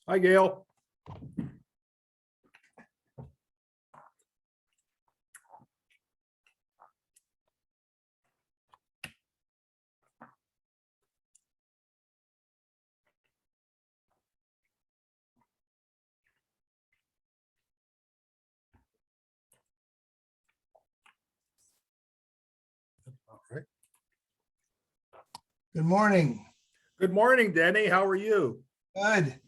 Hi, Gail. All right. Good morning. Good morning, Denny. How are you? Good.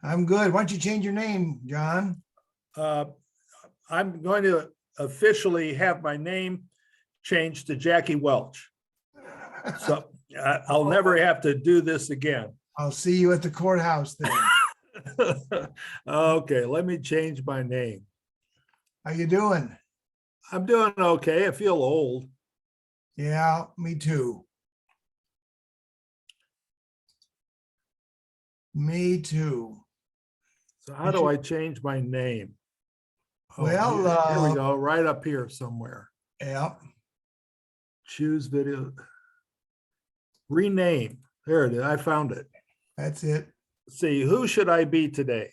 I'm good. Why don't you change your name, John? I'm going to officially have my name changed to Jackie Welch. So I'll never have to do this again. I'll see you at the courthouse then. Okay, let me change my name. How you doing? I'm doing okay. I feel old. Yeah, me too. Me too. So how do I change my name? Oh, Well, here we go, right up here somewhere. Yeah. Choose video. Rename. There it is. I found it. That's it. Let's see, who should I be today?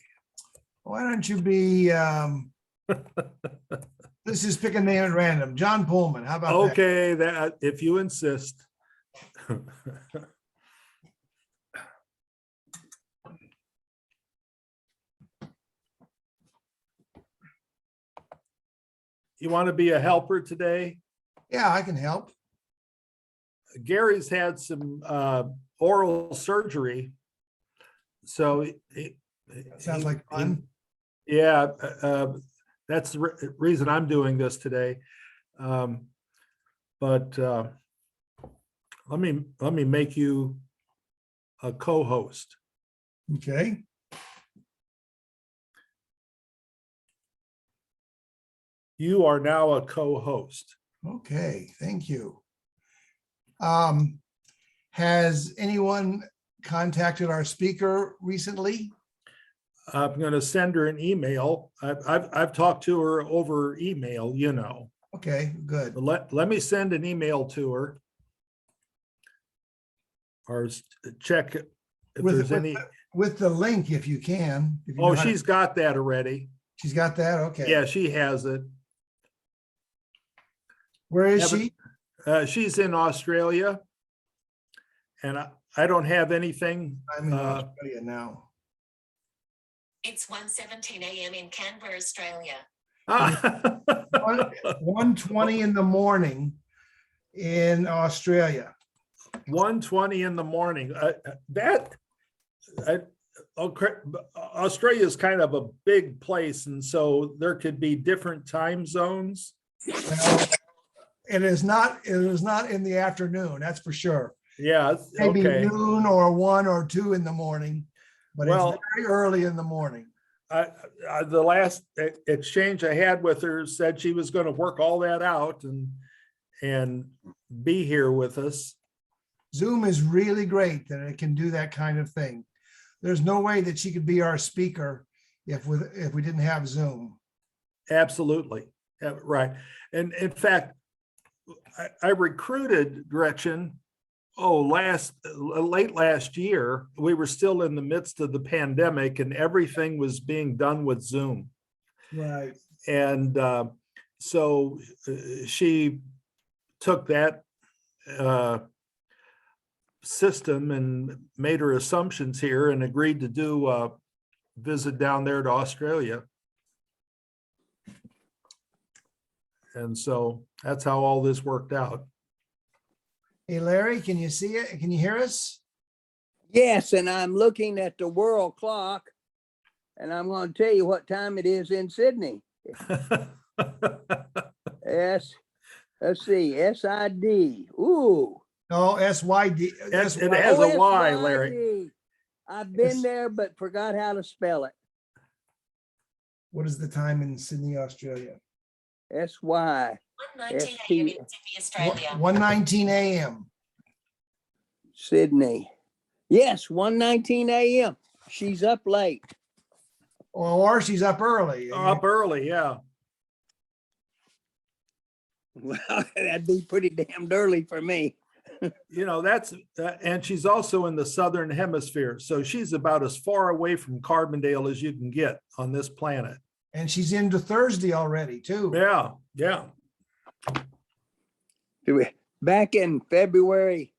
Why don't you be, let's just pick a name at random. John Pullman. How about that? Okay, that if you insist. You want to be a helper today? Yeah, I can help. Gary's had some oral surgery. So Sounds like fun. Yeah, that's the reason I'm doing this today. But let me make you a co-host. Okay. You are now a co-host. Okay, thank you. Has anyone contacted our speaker recently? I'm going to send her an email. I've talked to her over email, you know. Okay, good. But let me send an email to her. Or check if there's any. With the link, if you can. If you Oh, know how to- she's got that already. She's got that? Okay. Yeah, she has it. Where is Haven't- she? She's in Australia. And I don't have anything. I'm in Australia now. It's 1:17 a.m. in Canberra, Australia. 1:20 in the morning in Australia. 1:20 in the morning. Australia is kind of a big place, and so there could be different time zones. Well, it is not in the afternoon, that's for sure. Yeah, Maybe okay. noon or 1 or 2 in the morning, but Well, it's very early in the morning. The last exchange I had with her said she was going to work all that out and be here with us. Zoom is really great that it can do that kind of thing. There's no way that she could be our speaker if we didn't have Zoom. Absolutely. Yeah, right. And in fact, I recruited Gretchen, late last year. We were still in the midst of the pandemic and everything was being done with Zoom. Right. And so she took that system and made her assumptions here and agreed to do a visit down there to Australia. And so that's how all this worked out. Hey, Larry, can you see it? Can you hear us? Yes, and I'm looking at the world clock, and I'm going to tell you what time it is in Sydney. Let's see, SID. Ooh. No, SYD. It has a Y, SYD. Larry. I've been there, but forgot how to spell it. What is the time in Sydney, Australia? SY. 1:19 a.m. in Sydney, Australia. 1:19 a.m. Sydney. Yes, 1:19 a.m. She's up late. Or she's up early. Up early, yeah. Well, that'd be pretty damned early for me. You know, that's, and she's also in the Southern Hemisphere. So she's about as far away from Carbondale as you can get on this planet. And she's into Thursday already too. Yeah, yeah. Back in February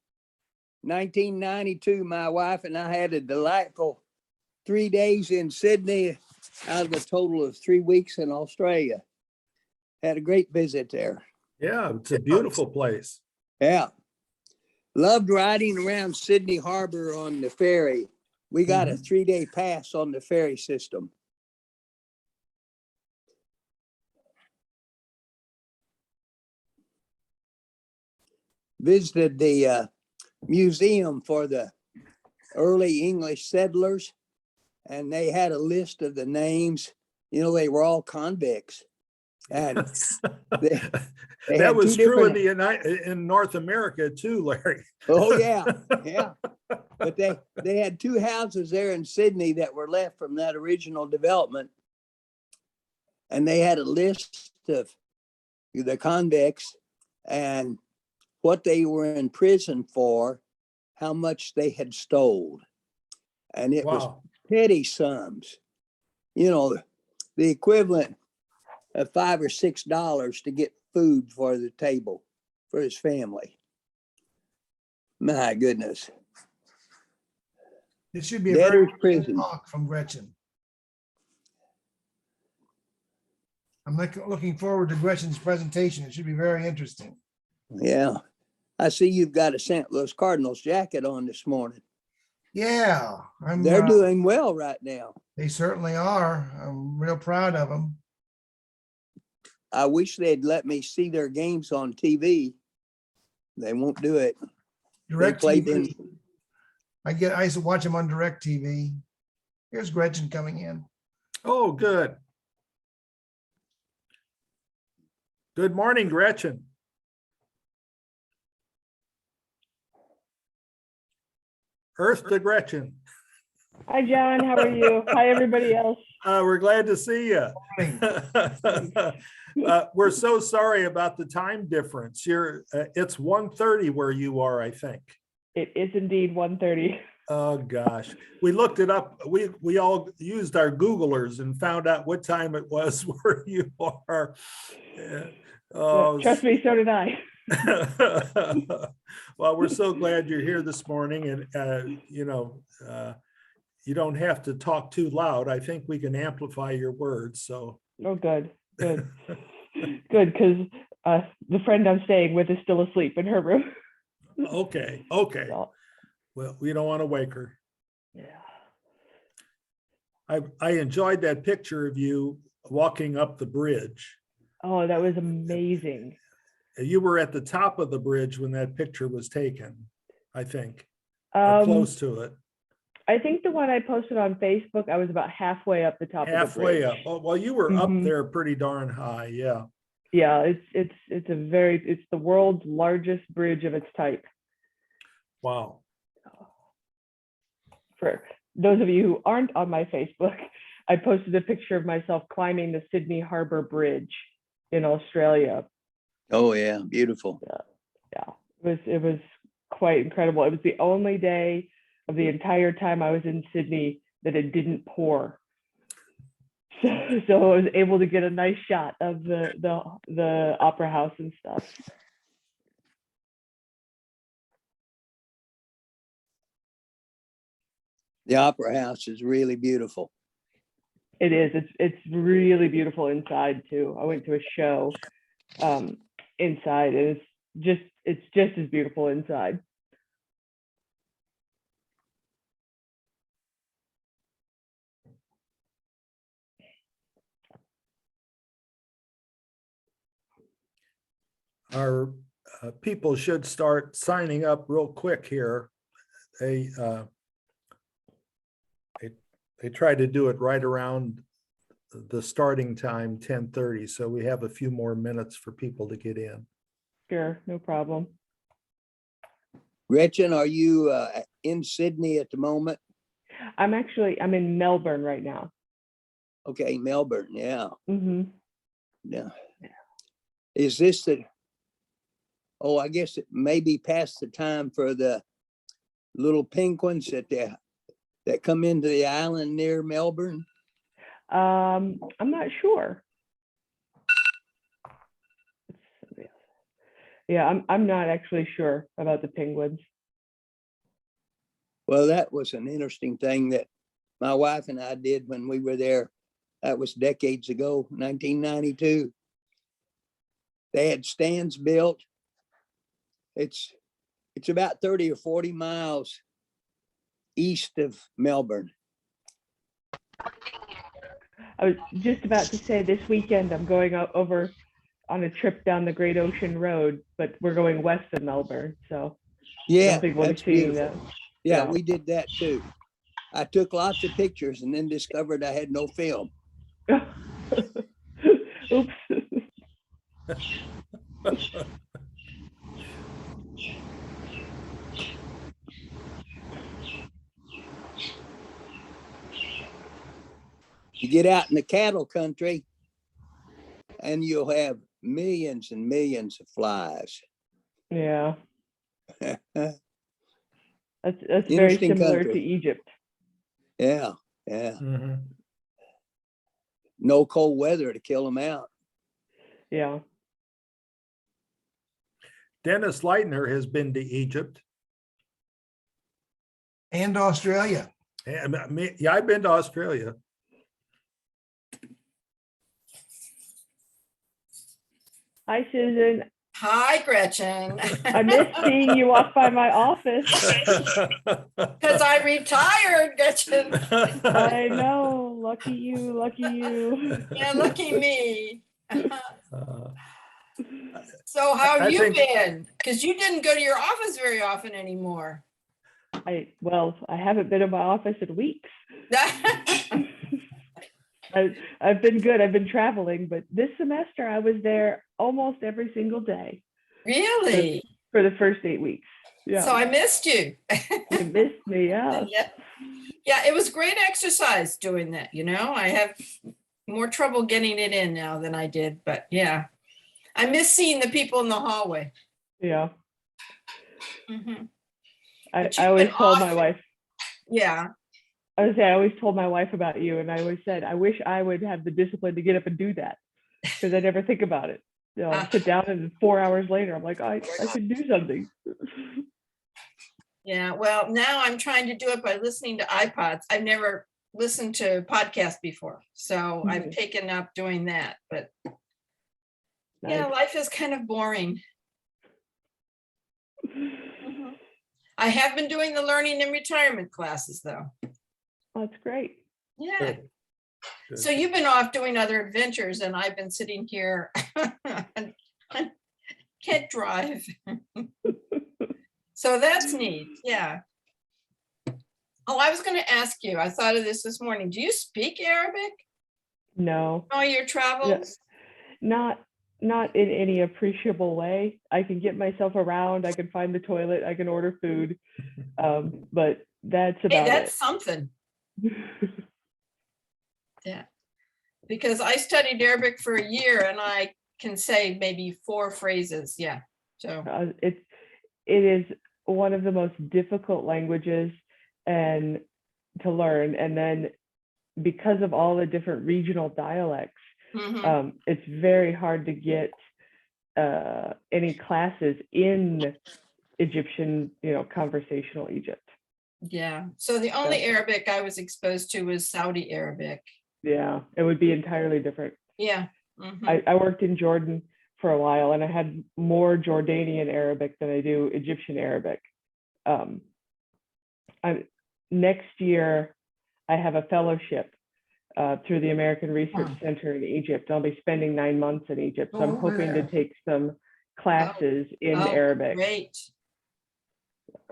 1992, my wife and I had a delightful 3 days in Sydney out of a total of 3 weeks in Australia. Had a great visit there. Yeah, it's a beautiful place. Yeah. Loved riding around Sydney Harbor on the ferry. We got a 3-day pass on the ferry system. Visited the museum for the early English settlers, and they had a list of the names. You know, they were all convicts. And they That had was two true in different- in North America too, Larry. Oh, yeah, yeah. But they had 2 houses there in Sydney that were left from that original development. And they had a list of the convicts and what they were in prison for, how much they had stole. And it was Wow. petty sums. You know, the equivalent of $5 or $6 to get food for the table for his family. My goodness. It should be a very Debtor's prison. talk from Gretchen. I'm looking forward to Gretchen's presentation. It should be very interesting. Yeah. I see you've got a St. Louis Cardinals jacket on this morning. Yeah, They're doing well right now. they certainly are. I'm real proud of them. I wish they'd let me see their games on TV. They won't do it. Direct played TV. I used to watch them on Direct TV. Here's Gretchen coming in. Oh, good. Good morning, Gretchen. Earth to Gretchen. Hi, John. How are you? Hi, everybody else. We're glad to see you. We're so sorry about the time difference. It's 1:30 where you are, I think. It is indeed 1:30. Oh, gosh. We looked it up. We all used our Googlers and found out what time it was where you are. Oh, Trust me, so did I. well, we're so glad you're here this morning, and you don't have to talk too loud. I think we can amplify your words. So, Oh, good. Good, because the friend I'm staying with is still asleep in her room. okay. So, Well, we don't want to wake her. yeah. I enjoyed that picture of you walking up the bridge. Oh, that was amazing. You were at the top of the bridge when that picture was taken, I think, or close to it. I think the one I posted on Facebook, I was about halfway up the top of the Halfway bridge. up. Oh, well, you were up Mhm. there pretty darn high. Yeah. Yeah, it's the world's largest bridge of its type. Wow. For those of you who aren't on my Facebook, I posted a picture of myself climbing the Sydney Harbor Bridge in Australia. Oh, yeah. Beautiful. Yeah, it was quite incredible. It was the only day of the entire time I was in Sydney that it didn't pour. So I was able to get a nice shot of the opera house and stuff. The opera house is really beautiful. It is. It's really beautiful inside too. I went to a show inside, and it's just as beautiful inside. Our people should start signing up real quick here. They try to do it right around the starting time, 10:30. So we have a few more minutes for people to get in. Sure, no problem. Gretchen, are you in Sydney at the moment? I'm in Melbourne right now. Okay, Melbourne. Yeah. Mm-hmm. Yeah. Is this oh, I guess it may be past the time for the little penguins that come into the island near Melbourne. I'm not sure. Yeah, I'm not actually sure about the penguins. Well, that was an interesting thing that my wife and I did when we were there. That was decades ago, 1992. They had stands built. It's about 30 or 40 miles east of Melbourne. I was just about to say this weekend I'm going over on a trip down the Great Ocean Road, but we're going west of Melbourne, so I Yeah, don't think we'll be that's seeing beautiful. that. Yeah, Yeah. we did that too. I took lots of pictures and then discovered I had no film. Oops. You get out in the cattle country and you'll have millions and millions of flies. Yeah, that's very Interesting similar country. to Egypt. Yeah. Mhm. No cold weather to kill them out. Yeah. Dennis Leitner has been to Egypt. And Australia. And yeah, I've been to Australia. Hi, Susan. Hi, Gretchen. I miss seeing you walk by my office. Because I retired, Gretchen. I know. Lucky you. Lucky you. Yeah, lucky me. Uh, So how I have you think- been? Because you didn't go to your office very often anymore. I haven't been in my office in weeks. I've been good. I've been traveling, but this semester I was there almost every single day Really? for the first 8 weeks. Yeah. So I missed you. You missed me. Yeah. Yeah, it was great exercise doing that. I have more trouble getting it in now than I did, but yeah. I miss seeing the people in the hallway. Yeah. Mhm. I But you've always been told my off- wife, Yeah. I always told my wife about you, and I always said, I wish I would have the discipline to get up and do that, because I never think about it. I'll sit down and 4 hours later, I'm like, I should do something. Yeah, well, now I'm trying to do it by listening to iPods. I've never listened to podcasts before, so I've Mhm. taken up doing that. But yeah, Nice. life is kind of boring. Mhm. I have been doing the learning and retirement classes, though. That's great. Yeah. Good. Good. So you've been off doing other adventures, and I've been sitting here. and can't drive. So that's neat. Yeah. Oh, I was going to ask you, I thought of this morning. Do you speak Arabic? No, All your travels? not in any appreciable way. I can get myself around. I can find the toilet. I can order food. But that's Hey, about that's something. it. Yeah. Because I studied Arabic for a year and I can say maybe 4 phrases. Yeah. So It is one of the most difficult languages and to learn. And then because of all the different regional dialects, mhm. it's very hard to get any classes in Egyptian, conversational Egypt. Yeah. So the only Arabic I was exposed to was Saudi Arabic. Yeah, it would be entirely different. Yeah. Mhm. I worked in Jordan for a while, and I had more Jordanian Arabic than I do Egyptian Arabic. Next year, I have a fellowship through the American Research Center in Egypt. I'll be spending 9 months in Egypt, so I'm hoping to take some classes in Oh, Arabic. Great.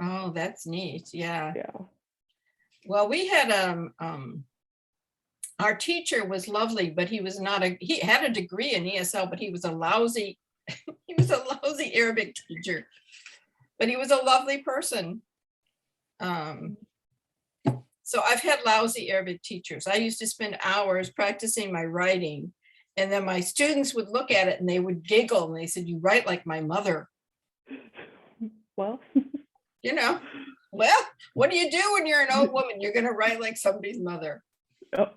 Oh, that's neat. Yeah. Yeah. Well, we had our teacher was lovely, but he had a degree in ESL, but he was a lousy Arabic teacher, but he was a lovely person. So I've had lousy Arabic teachers. I used to spend hours practicing my writing, and then my students would look at it and they would giggle and they said, "You write like my mother." Well, You know, well, what do you do when you're an old woman? You're gonna write like somebody's mother. oh,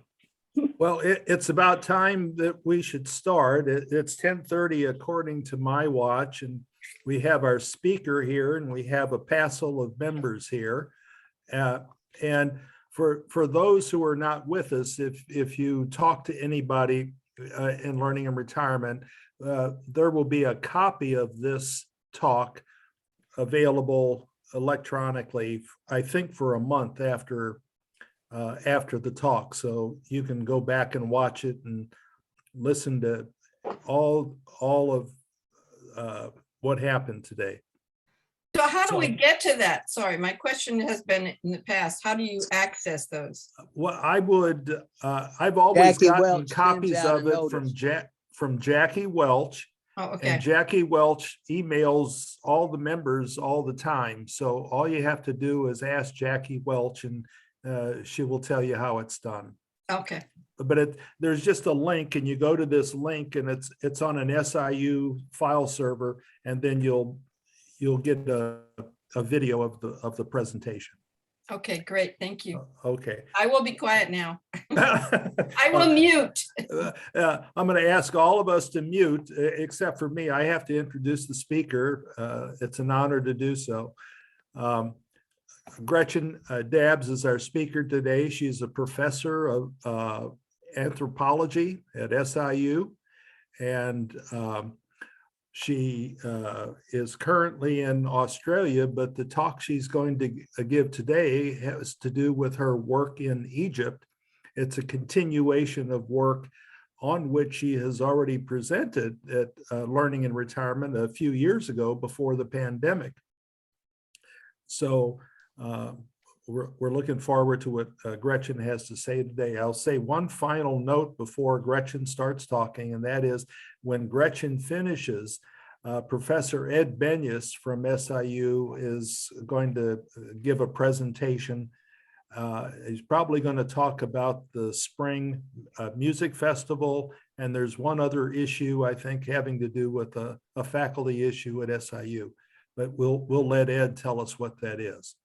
Well, it's about time that we should start. It's 10:30 according to my watch, and we have our speaker here, and we have a passel of members here. And for those who are not with us, if you talk to anybody in learning and retirement, there will be a copy of this talk available electronically, I think for a month after the talk. So you can go back and watch it and listen to all of what happened today. So how do we So- get to that? Sorry, my question has been in the past. How do you access those? Well, I've always Jackie gotten Welch sends copies out of a it from Jackie Welch. Oh, And okay. Jackie Welch emails all the members all the time. So all you have to do is ask Jackie Welch, and she will tell you how it's done. Okay. But there's just a link, and you go to this link, and it's on an SIU file server, and then you'll get a video of the presentation. Okay, great. Thank you. Okay. I will be quiet now. I I will mute. I'm going to ask all of us to mute, except for me. I have to introduce the speaker. It's an honor to do so. Gretchen Dabbs is our speaker today. She's a professor of anthropology at SIU, and she is currently in Australia, but the talk she's going to give today has to do with her work in Egypt. It's a continuation of work on which she has already presented at Learning and Retirement a few years ago before the pandemic. So we're looking forward to what Gretchen has to say today. I'll say one final note before Gretchen starts talking, and that is when Gretchen finishes, Professor Ed Benyus from SIU is going to give a presentation. He's probably going to talk about the spring music festival, and there's one other issue I think having to do with a faculty issue at SIU, but we'll let Ed tell us what that is.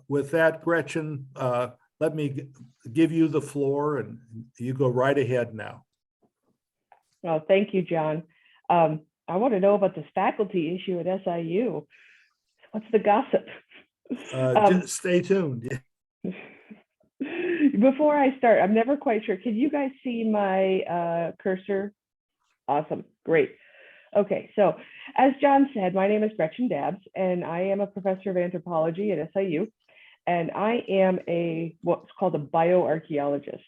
With that, Gretchen, let me give you the floor, and you go right ahead now. well, thank you, John. I want to know about this faculty issue at SIU. What's the gossip? Just stay tuned. Before I start, I'm never quite sure. Can you guys see my cursor? Awesome, great. Okay, so as John said, my name is Gretchen Dabbs, and I am a professor of anthropology at SIU, and I am what's called a bioarchaeologist.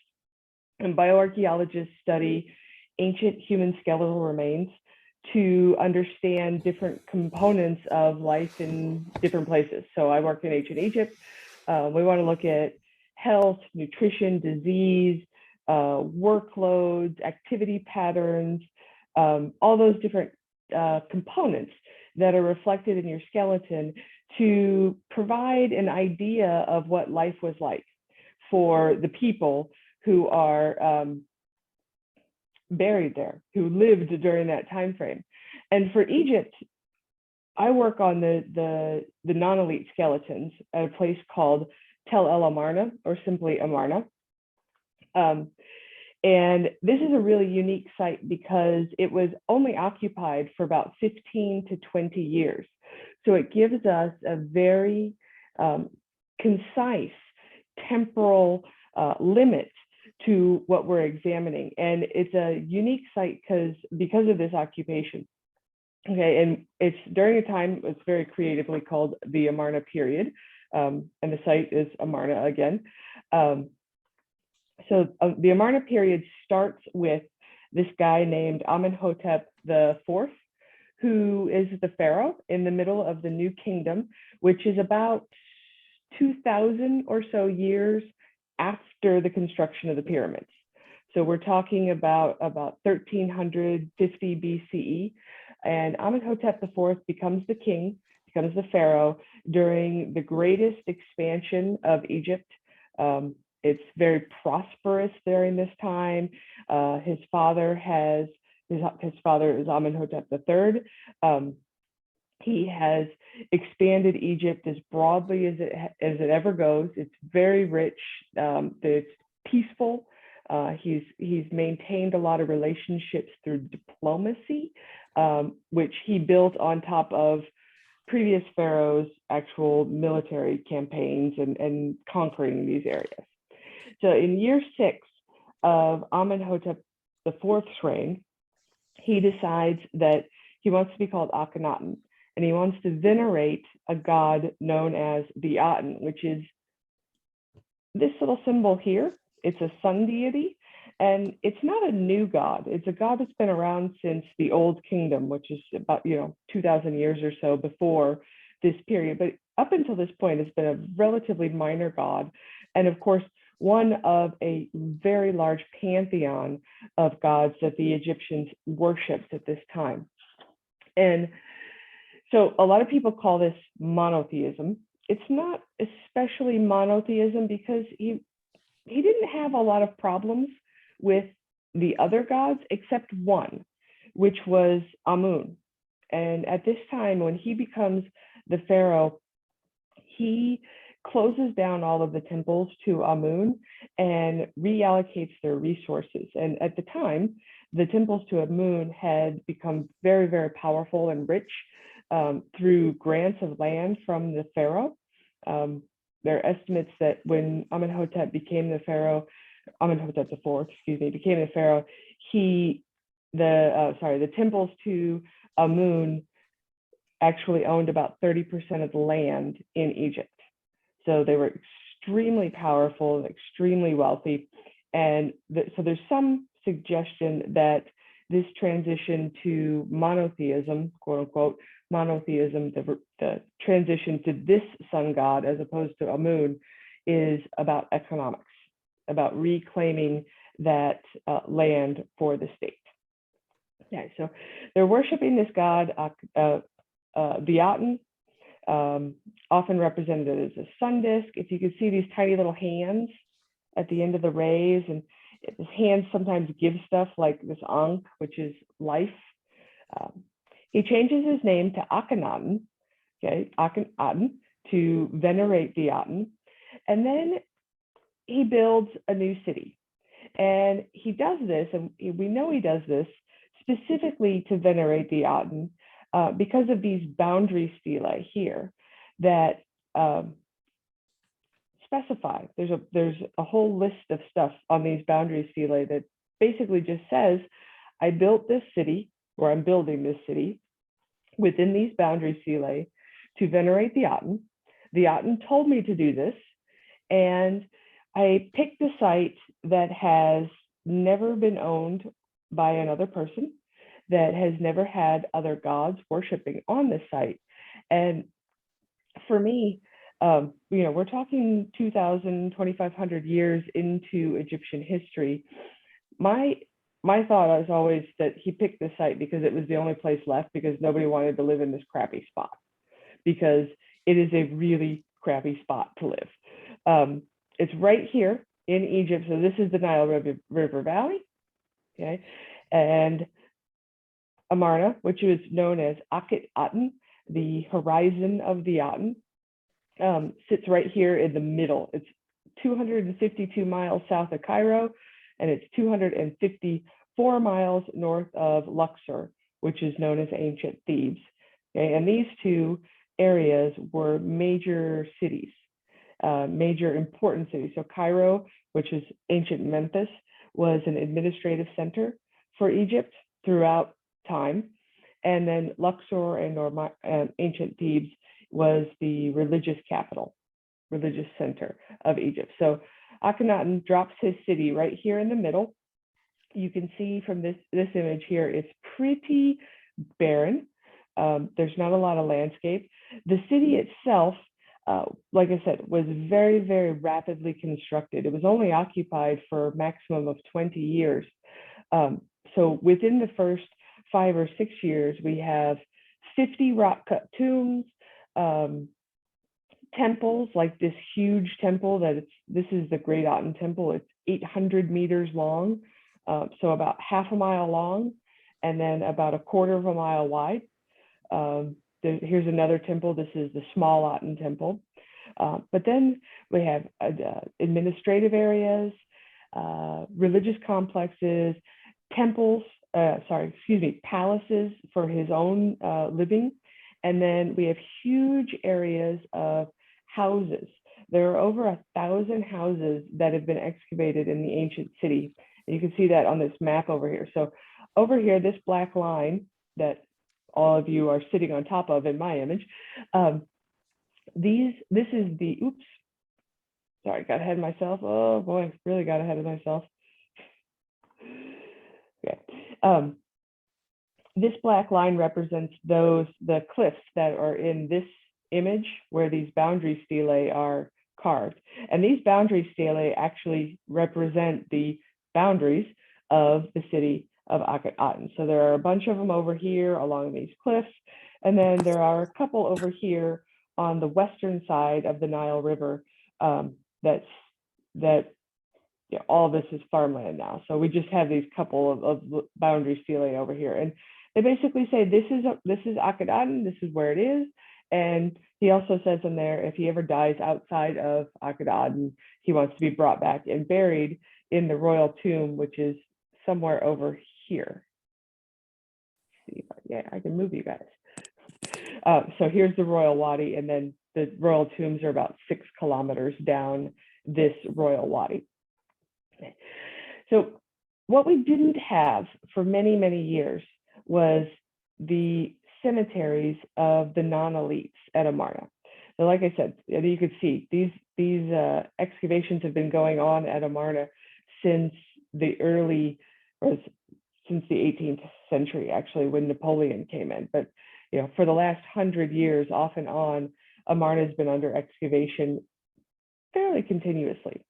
And bioarchaeologists study ancient human skeletal remains to understand different components of life in different places. So I work in ancient Egypt. We want to look at health, nutrition, disease, workloads, activity patterns, all those different components that are reflected in your skeleton to provide an idea of what life was like for the people who are buried there, who lived during that time frame. And for Egypt, I work on the non-elite skeletons at a place called Tel El Amarna, or simply Amarna. And this is a really unique site because it was only occupied for about 15 to 20 years. So it gives us a very concise temporal limit to what we're examining. And it's a unique site because of this occupation. Okay, and it's during a time, it's very creatively called the Amarna period. And the site is Amarna again. So the Amarna period starts with this guy named Amenhotep IV, who is the pharaoh in the middle of the New Kingdom, which is about 2,000 or so years after the construction of the pyramids. So we're talking about 1350 BCE, and Amenhotep IV becomes the king, becomes the pharaoh during the greatest expansion of Egypt. It's very prosperous during this time. His father is Amenhotep III. He has expanded Egypt as broadly as it ever goes. It's very rich. It's peaceful. He's maintained a lot of relationships through diplomacy, which he built on top of previous pharaohs' actual military campaigns and conquering these areas. So in year 6 of Amenhotep IV's reign, he decides that he wants to be called Akhenaten, and he wants to venerate a god known as the Aten, which is this little symbol here. It's a sun deity, and it's not a new god. It's a god that's been around since the Old Kingdom, which is about 2,000 years or so before this period. But up until this point, it's been a relatively minor god, and of course, one of a very large pantheon of gods that the Egyptians worshipped at this time. And so a lot of people call this monotheism. It's not especially monotheism because he didn't have a lot of problems with the other gods except one, which was Amun. And at this time, when he becomes the pharaoh, he closes down all of the temples to Amun and reallocates their resources. And at the time, the temples to Amun had become very, very powerful and rich through grants of land from the pharaoh. There are estimates that when Amenhotep became the pharaoh, Amenhotep IV, became the pharaoh, the temples to Amun actually owned about 30% of the land in Egypt. So they were extremely powerful and extremely wealthy. And so there's some suggestion that this transition to monotheism, quote unquote, monotheism, the transition to this sun god as opposed to Amun, is about economics, about reclaiming that land for the state. Okay, so they're worshiping this god, the Aten, often represented as a sun disk. If you can see these tiny little hands at the end of the rays, and his hands sometimes give stuff like this Ankh, which is life. He changes his name to Akhenaten, okay, Akhenaten, to venerate the Aten, and then he builds a new city. And he does this, and we know he does this specifically to venerate the Aten because of these boundary stelae here that specify. There's a whole list of stuff on these boundary stelae that basically just says, I built this city, or I'm building this city within these boundary stelae to venerate the Aten. The Aten told me to do this, and I picked a site that has never been owned by another person, that has never had other gods worshiping on this site. And for me, we're talking 2,000, 2,500 years into Egyptian history. My thought is always that he picked this site because it was the only place left, because nobody wanted to live in this crappy spot, because it is a really crappy spot to live. It's right here in Egypt. So this is the Nile River Valley, okay? And Amarna, which is known as Akhenaten, the horizon of the Aten, sits right here in the middle. It's 252 miles south of Cairo, and it's 254 miles north of Luxor, which is known as ancient Thebes. Okay? And these two areas were major cities, major important cities. So Cairo, which is ancient Memphis, was an administrative center for Egypt throughout time. And then Luxor and ancient Thebes was the religious capital, religious center of Egypt. So Akhenaten drops his city right here in the middle. You can see from this image here, it's pretty barren. There's not a lot of landscape. The city itself, like I said, was very, very rapidly constructed. It was only occupied for a maximum of 20 years. So within the first 5 or 6 years, we have 50 rock-cut tombs, temples, like this huge temple this is the Great Aten Temple. It's 800 meters long, so about half a mile long, and then about a quarter of a mile wide. Here's another temple. This is the Small Aten Temple. But then we have administrative areas, religious complexes, temples, palaces for his own living. And then we have huge areas of houses. There are over 1,000 houses that have been excavated in the ancient city. And you can see that on this map over here. So over here, this black line that all of you are sitting on top of in my image, this is the, oops, sorry, got ahead of myself. Oh boy, really got ahead of myself. Okay. This black line represents the cliffs that are in this image where these boundary stelae are carved. And these boundary stelae actually represent the boundaries of the city of Akhenaten. So there are a bunch of them over here along these cliffs. And then there are a couple over here on the western side of the Nile River all this is farmland now. So we just have these couple of boundary stelae over here. And they basically say, this is Akhenaten, this is where it is. And he also says in there, if he ever dies outside of Akhenaten, he wants to be brought back and buried in the royal tomb, which is somewhere over here. Let's see, yeah, I can move you guys. So here's the royal wadi, and then the royal tombs are about 6 kilometers down this royal wadi. So what we didn't have for many, many years was the cemeteries of the non-elites at Amarna. So like I said, you could see these excavations have been going on at Amarna since the 18th century, actually, when Napoleon came in. But for the last 100 years, off and on, Amarna has been under excavation fairly continuously.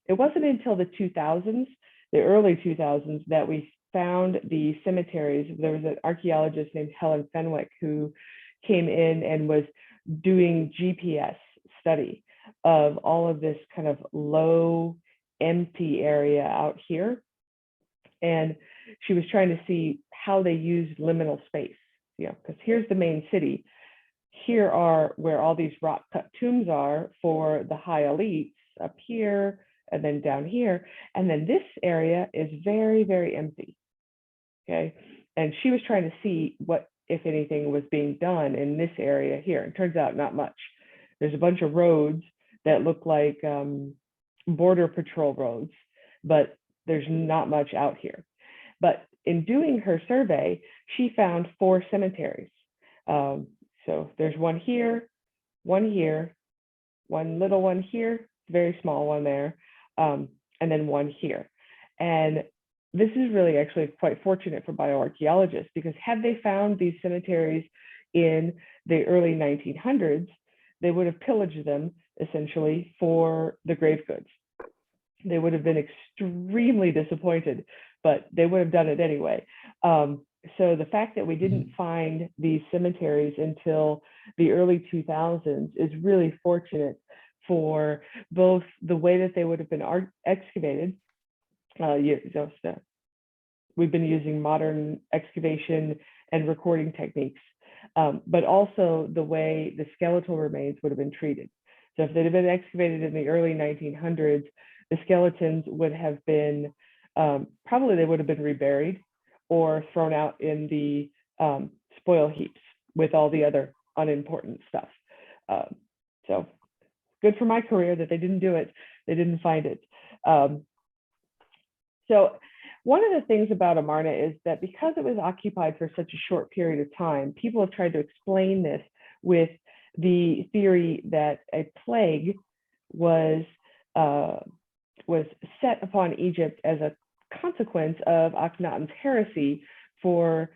It wasn't until the 2000s, the early 2000s, that we found the cemeteries. There was an archaeologist named Helen Fenwick who came in and was doing GPS study of all of this kind of low, empty area out here. And she was trying to see how they used liminal space, because here's the main city. Here are where all these rock cut tombs are for the high elites up here, and then down here. And then this area is very, very empty. Okay. And she was trying to see what, if anything, was being done in this area here. It turns out not much. There's a bunch of roads that look like border patrol roads, but there's not much out here. But in doing her survey, she found 4 cemeteries. So there's one here, one little one here, very small one there, and then one here. And this is really actually quite fortunate for bioarchaeologists, because had they found these cemeteries in the early 1900s, they would have pillaged them essentially for the grave goods. They would have been extremely disappointed, but they would have done it anyway. So the fact that we didn't find these cemeteries until the early 2000s is really fortunate for both the way that they would have been excavated. We've been using modern excavation and recording techniques, but also the way the skeletal remains would have been treated. So if they'd have been excavated in the early 1900s, the skeletons would have been, probably they would have been reburied or thrown out in the spoil heaps with all the other unimportant stuff. So good for my career that they didn't do it. They didn't find it. So one of the things about Amarna is that because it was occupied for such a short period of time, people have tried to explain this with the theory that a plague was set upon Egypt as a consequence of Akhenaten's heresy for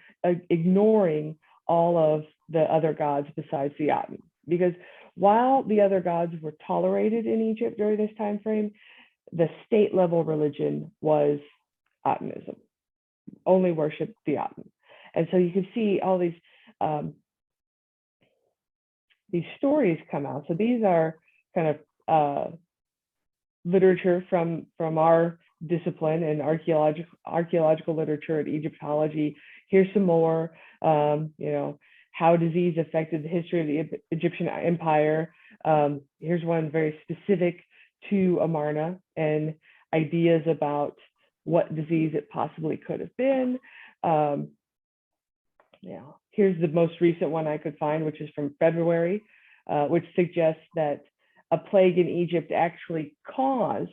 ignoring all of the other gods besides the Aten. Because while the other gods were tolerated in Egypt during this time frame, the state level religion was Atenism, only worshiped the Aten. And so you can see all these stories come out. So these are kind of literature from our discipline and archaeological literature at Egyptology. Here's some more, how disease affected the history of the Egyptian Empire. Here's one very specific to Amarna and ideas about what disease it possibly could have been. Yeah, here's the most recent one I could find, which is from February, which suggests that a plague in Egypt actually caused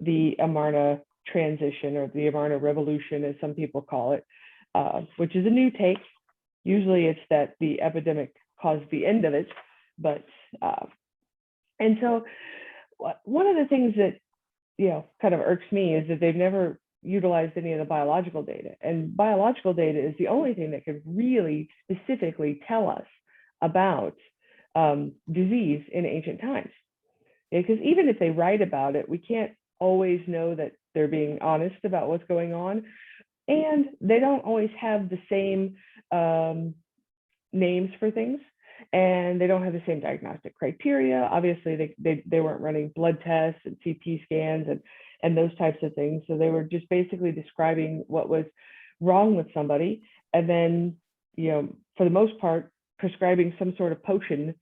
the Amarna transition, or the Amarna revolution, as some people call it, which is a new take. Usually it's that the epidemic caused the end of it, but, and so one of the things that, kind of irks me is that they've never utilized any of the biological data, and biological data is the only thing that could really specifically tell us about disease in ancient times. Because even if they write about it, we can't always know that they're being honest about what's going on, and they don't always have the same names for things, and they don't have the same diagnostic criteria. Obviously, they weren't running blood tests and CT scans and those types of things. So they were just basically describing what was wrong with somebody, and then, for the most part, prescribing some sort of potion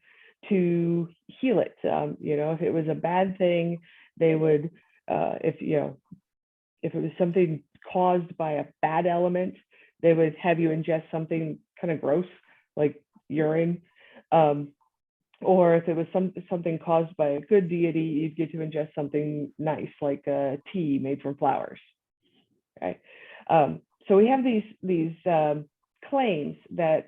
to heal it. If it was a bad thing, they would, if it was something caused by a bad element, they would have you ingest something kind of gross, like urine. Or if it was something caused by a good deity, you'd get to ingest something nice, like a tea made from flowers. Okay, so we have these claims that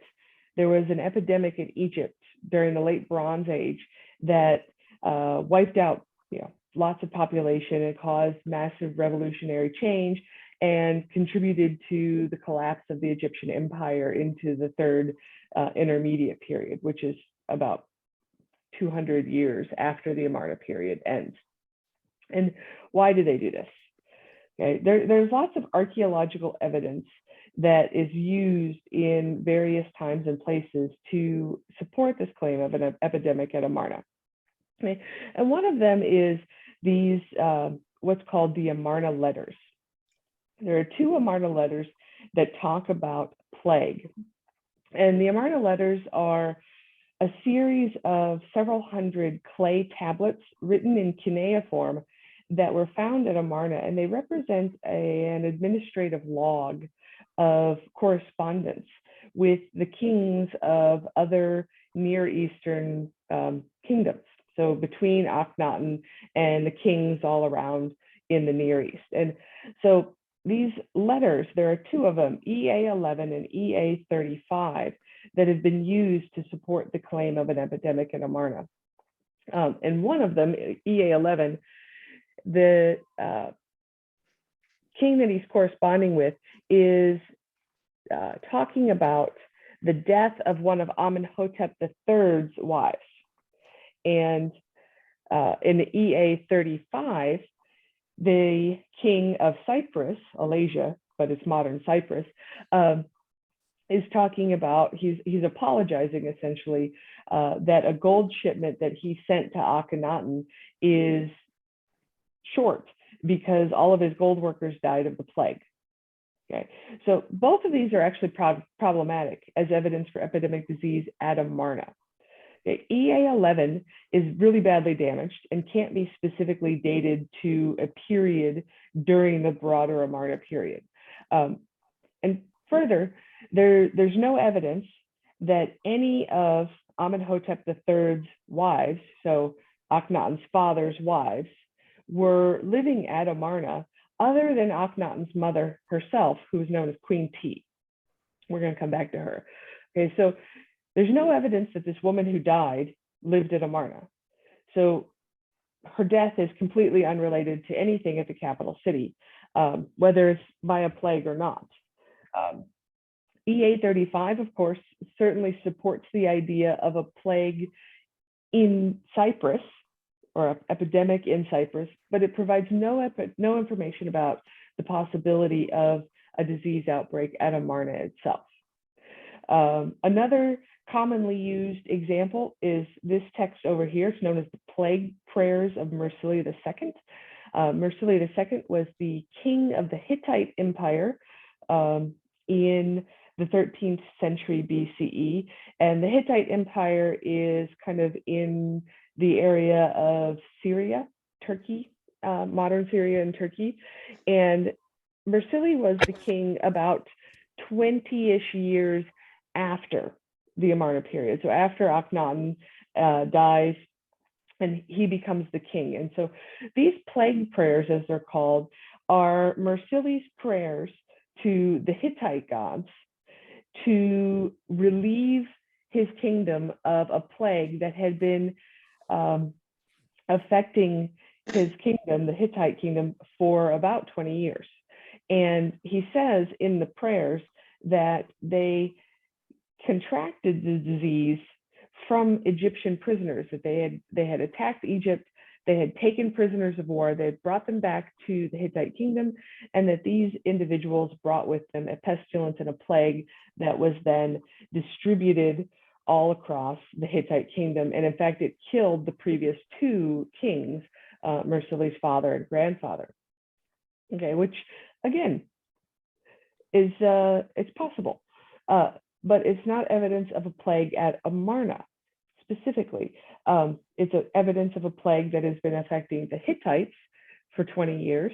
there was an epidemic in Egypt during the late Bronze Age that wiped out, lots of population and caused massive revolutionary change and contributed to the collapse of the Egyptian Empire into the third intermediate period, which is about 200 years after the Amarna period ends. And why do they do this? Okay, there's lots of archaeological evidence that is used in various times and places to support this claim of an epidemic at Amarna. Okay, and one of them is these, what's called the Amarna letters. There are two Amarna letters that talk about plague. And the Amarna letters are a series of several hundred clay tablets written in cuneiform that were found at Amarna, and they represent an administrative log of correspondence with the kings of other Near Eastern kingdoms. So between Akhenaten and the kings all around in the Near East. And so these letters, there are two of them, EA11 and EA35, that have been used to support the claim of an epidemic in Amarna. And one of them, EA11, the king that he's corresponding with is talking about the death of one of Amenhotep III's wives. And in the EA35, the king of Cyprus, Alasia, but it's modern Cyprus, is talking about, he's apologizing essentially that a gold shipment that he sent to Akhenaten is short because all of his gold workers died of the plague. Okay, so both of these are actually problematic as evidence for epidemic disease at Amarna. Okay, EA11 is really badly damaged and can't be specifically dated to a period during the broader Amarna period. And further, there's no evidence that any of Amenhotep III's wives, so Akhenaten's father's wives, were living at Amarna other than Akhenaten's mother herself, who was known as Queen T. We're going to come back to her. Okay, so there's no evidence that this woman who died lived at Amarna. So her death is completely unrelated to anything at the capital city, whether it's by a plague or not. EA35, of course, certainly supports the idea of a plague in Cyprus, or an epidemic in Cyprus, but it provides no information about the possibility of a disease outbreak at Amarna itself. Another commonly used example is this text over here. It's known as the Plague Prayers of Mercilia II. Mercilia II was the king of the Hittite Empire in the 13th century BCE. And the Hittite Empire is kind of in the area of Syria, Turkey, modern Syria and Turkey. And Mursili was the king about 20-ish years after the Amarna period. So after Akhenaten dies and he becomes the king. And so these plague prayers, as they're called, are Mursili's prayers to the Hittite gods to relieve his kingdom of a plague that had been affecting his kingdom, the Hittite kingdom, for about 20 years. And he says in the prayers that they contracted the disease from Egyptian prisoners, that they had attacked Egypt, they had taken prisoners of war, they had brought them back to the Hittite kingdom, and that these individuals brought with them a pestilence and a plague that was then distributed all across the Hittite kingdom. And in fact, it killed the previous two kings, Mursili's father and grandfather. Okay, which again is it's possible, but it's not evidence of a plague at Amarna specifically. It's evidence of a plague that has been affecting the Hittites for 20 years,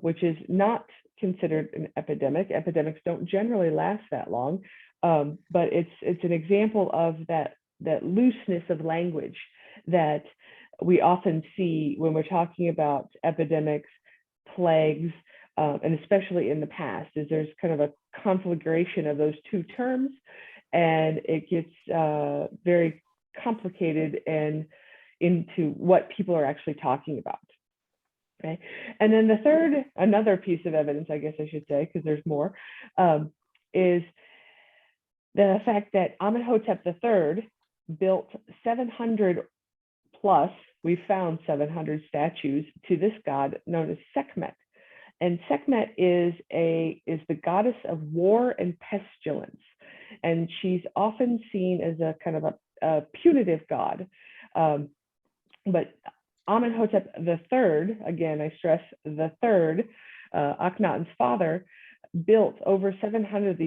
which is not considered an epidemic. Epidemics don't generally last that long, but it's an example of that looseness of language that we often see when we're talking about epidemics, plagues, and especially in the past, is there's kind of a conflagration of those two terms, and it gets very complicated and into what people are actually talking about. Okay, and then the third, another piece of evidence, I guess I should say, because there's more, is the fact that Amenhotep III built 700 plus, we found 700 statues to this god known as Sekhmet. And Sekhmet is the goddess of war and pestilence. And she's often seen as a kind of a punitive god. But Amenhotep III, again, I stress the third, Akhenaten's father, built over 700 of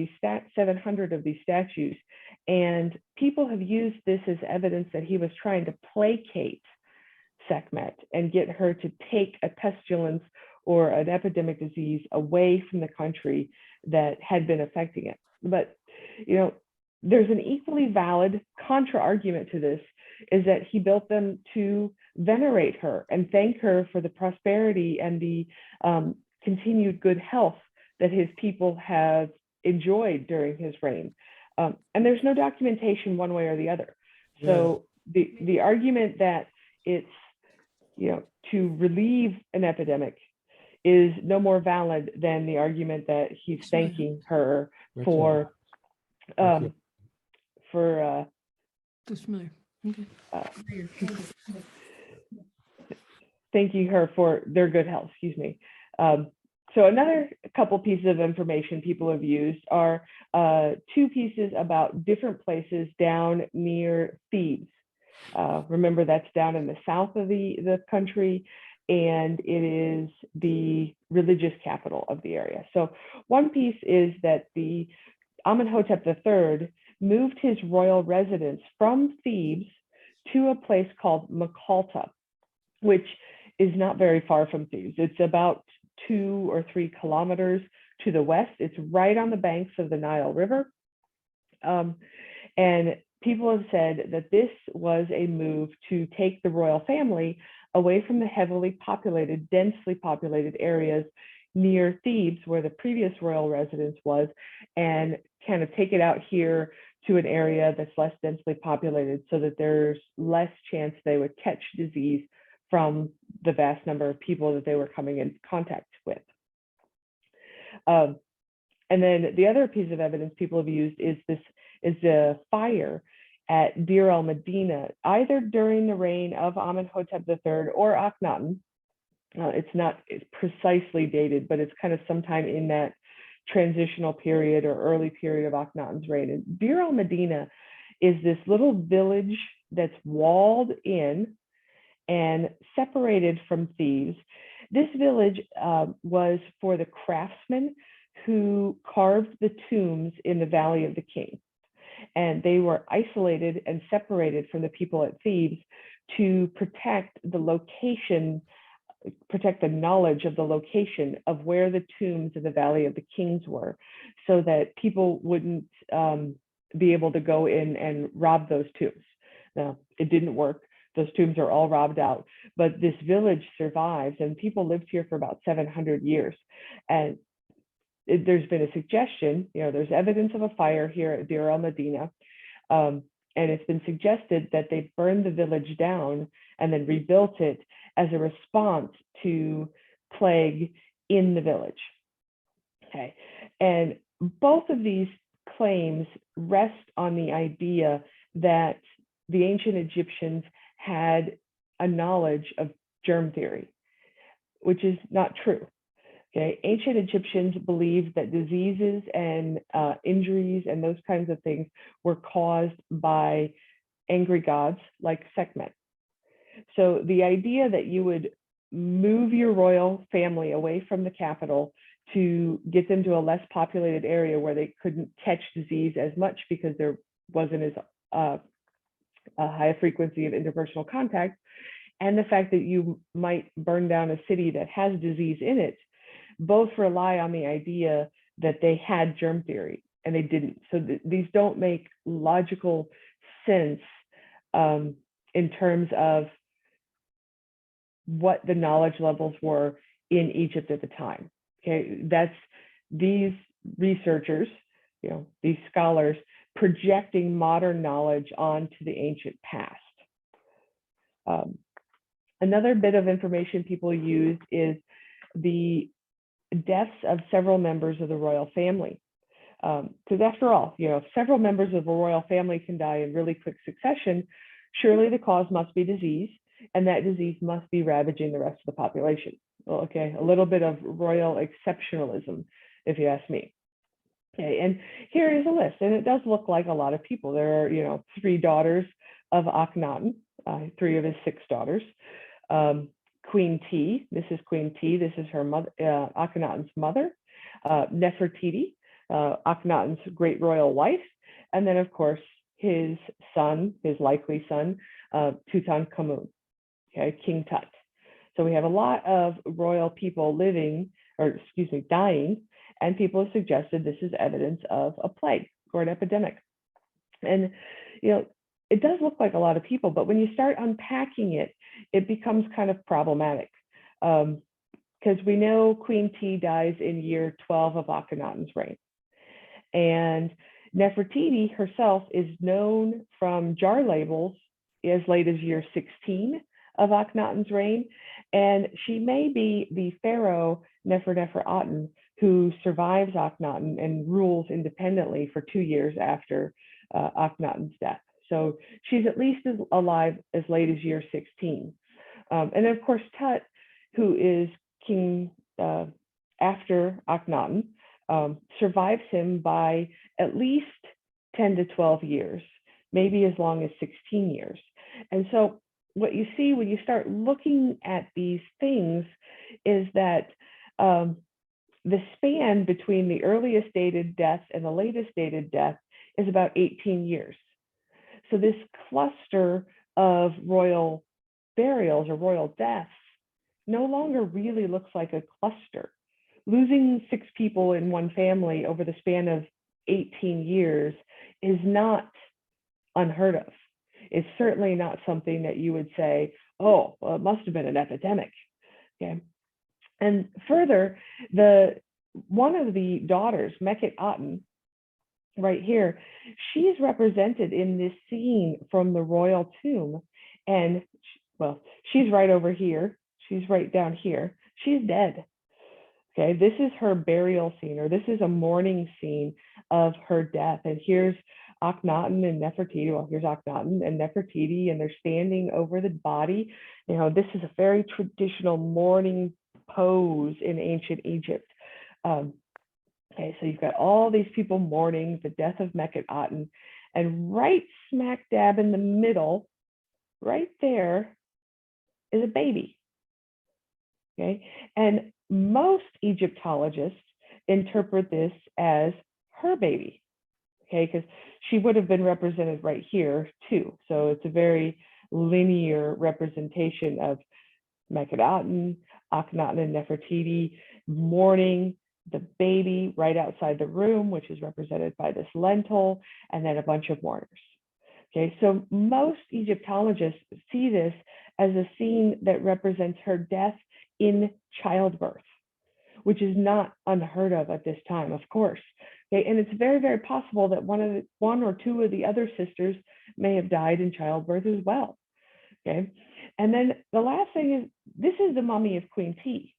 these statues. And people have used this as evidence that he was trying to placate Sekhmet and get her to take a pestilence or an epidemic disease away from the country that had been affecting it. But, you know, there's an equally valid contra argument to this, is that he built them to venerate her and thank her for the prosperity and the continued good health that his people have enjoyed during his reign. And there's no documentation one way or the other. So the argument that it's, you know, to relieve an epidemic is no more valid than the argument that he's thanking her for thanking her for their good health, excuse me. So another couple pieces of information people have used are two pieces about different places down near Thebes. Remember, that's down in the south of the country, and it is the religious capital of the area. So one piece is that the Amenhotep III moved his royal residence from Thebes to a place called Makalta, which is not very far from Thebes. It's about 2 or 3 kilometers to the west. It's right on the banks of the Nile River. And people have said that this was a move to take the royal family away from the heavily populated, densely populated areas near Thebes, where the previous royal residence was, and kind of take it out here to an area that's less densely populated, so that there's less chance they would catch disease from the vast number of people that they were coming in contact with. And then the other piece of evidence people have used is the fire at Bir el-Medina, either during the reign of Amenhotep III or Akhenaten. It's precisely dated, but it's kind of sometime in that transitional period or early period of Akhenaten's reign. And Bir el-Medina is this little village that's walled in and separated from Thebes. This village was for the craftsmen who carved the tombs in the Valley of the Kings. And they were isolated and separated from the people at Thebes to protect the location, protect the knowledge of the location of where the tombs in the Valley of the Kings were, so that people wouldn't be able to go in and rob those tombs. Now, it didn't work. Those tombs are all robbed out, but this village survives, and people lived here for about 700 years. And there's been a suggestion, there's evidence of a fire here at Deir el-Medina, and it's been suggested that they burned the village down and then rebuilt it as a response to plague in the village. Okay, and both of these claims rest on the idea that the ancient Egyptians had a knowledge of germ theory, which is not true. Okay, ancient Egyptians believed that diseases and injuries and those kinds of things were caused by angry gods like Sekhmet. So the idea that you would move your royal family away from the capital to get them to a less populated area where they couldn't catch disease as much because there wasn't as a high frequency of interpersonal contact, and the fact that you might burn down a city that has disease in it, both rely on the idea that they had germ theory, and they didn't. So these don't make logical sense in terms of what the knowledge levels were in Egypt at the time. Okay, that's these researchers, these scholars projecting modern knowledge onto the ancient past. Another bit of information people use is the deaths of several members of the royal family. Because after all, if several members of a royal family can die in really quick succession, surely the cause must be disease, and that disease must be ravaging the rest of the population. Well, okay, a little bit of royal exceptionalism, if you ask me. Okay, and here is a list, and it does look like a lot of people. There are, 3 daughters of Akhenaten, 3 of his 6 daughters. Queen T, this is Queen T, this is her mother, Akhenaten's mother. Nefertiti, Akhenaten's great royal wife, and then of course his son, his likely son, Tutankhamun, okay, King Tut. So we have a lot of royal people dying, and people have suggested this is evidence of a plague or an epidemic. And it does look like a lot of people, but when you start unpacking it, it becomes kind of problematic. Because we know Queen T dies in year 12 of Akhenaten's reign. And Nefertiti herself is known from jar labels as late as year 16 of Akhenaten's reign. And she may be the pharaoh Nefer-Nefer-Aten who survives Akhenaten and rules independently for 2 years after Akhenaten's death. So she's at least as alive as late as year 16. And then of course Tut, who is king after Akhenaten, survives him by at least 10 to 12 years, maybe as long as 16 years. And so what you see when you start looking at these things is that the span between the earliest dated death and the latest dated death is about 18 years. So this cluster of royal burials or royal deaths no longer really looks like a cluster. Losing 6 people in one family over the span of 18 years is not unheard of. It's certainly not something that you would say, oh, well, it must have been an epidemic. Okay. And further, one of the daughters, Mekhet-Aten, right here, she's represented in this scene from the royal tomb. And well, she's right over here. She's right down here. She's dead. Okay, this is her burial scene, or this is a mourning scene of her death. And here's Akhenaten and Nefertiti. Well, here's Akhenaten and Nefertiti, and they're standing over the body. This is a very traditional mourning pose in ancient Egypt. Okay, so you've got all these people mourning the death of Mekhet-Aten, and right smack dab in the middle, right there, is a baby. Okay, and most Egyptologists interpret this as her baby, okay? Because she would have been represented right here too. So it's a very linear representation of Akhenaten, and Nefertiti mourning the baby right outside the room, which is represented by this lentil, and then a bunch of mourners. Okay, so most Egyptologists see this as a scene that represents her death in childbirth, which is not unheard of at this time, of course. Okay, and it's very, very possible that one or two of the other sisters may have died in childbirth as well. Okay, and then the last thing is, this is the mummy of Queen T.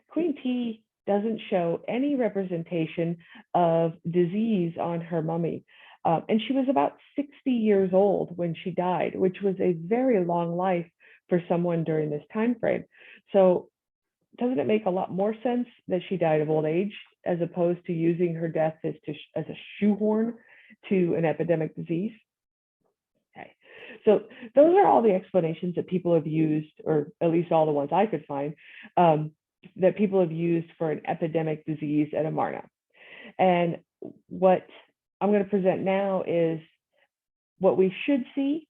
Queen T doesn't show any representation of disease on her mummy. And she was about 60 years old when she died, which was a very long life for someone during this time frame. So doesn't it make a lot more sense that she died of old age as opposed to using her death as a shoehorn to an epidemic disease? Okay, so those are all the explanations that people have used, or at least all the ones I could find, that people have used for an epidemic disease at Amarna. And what I'm going to present now is what we should see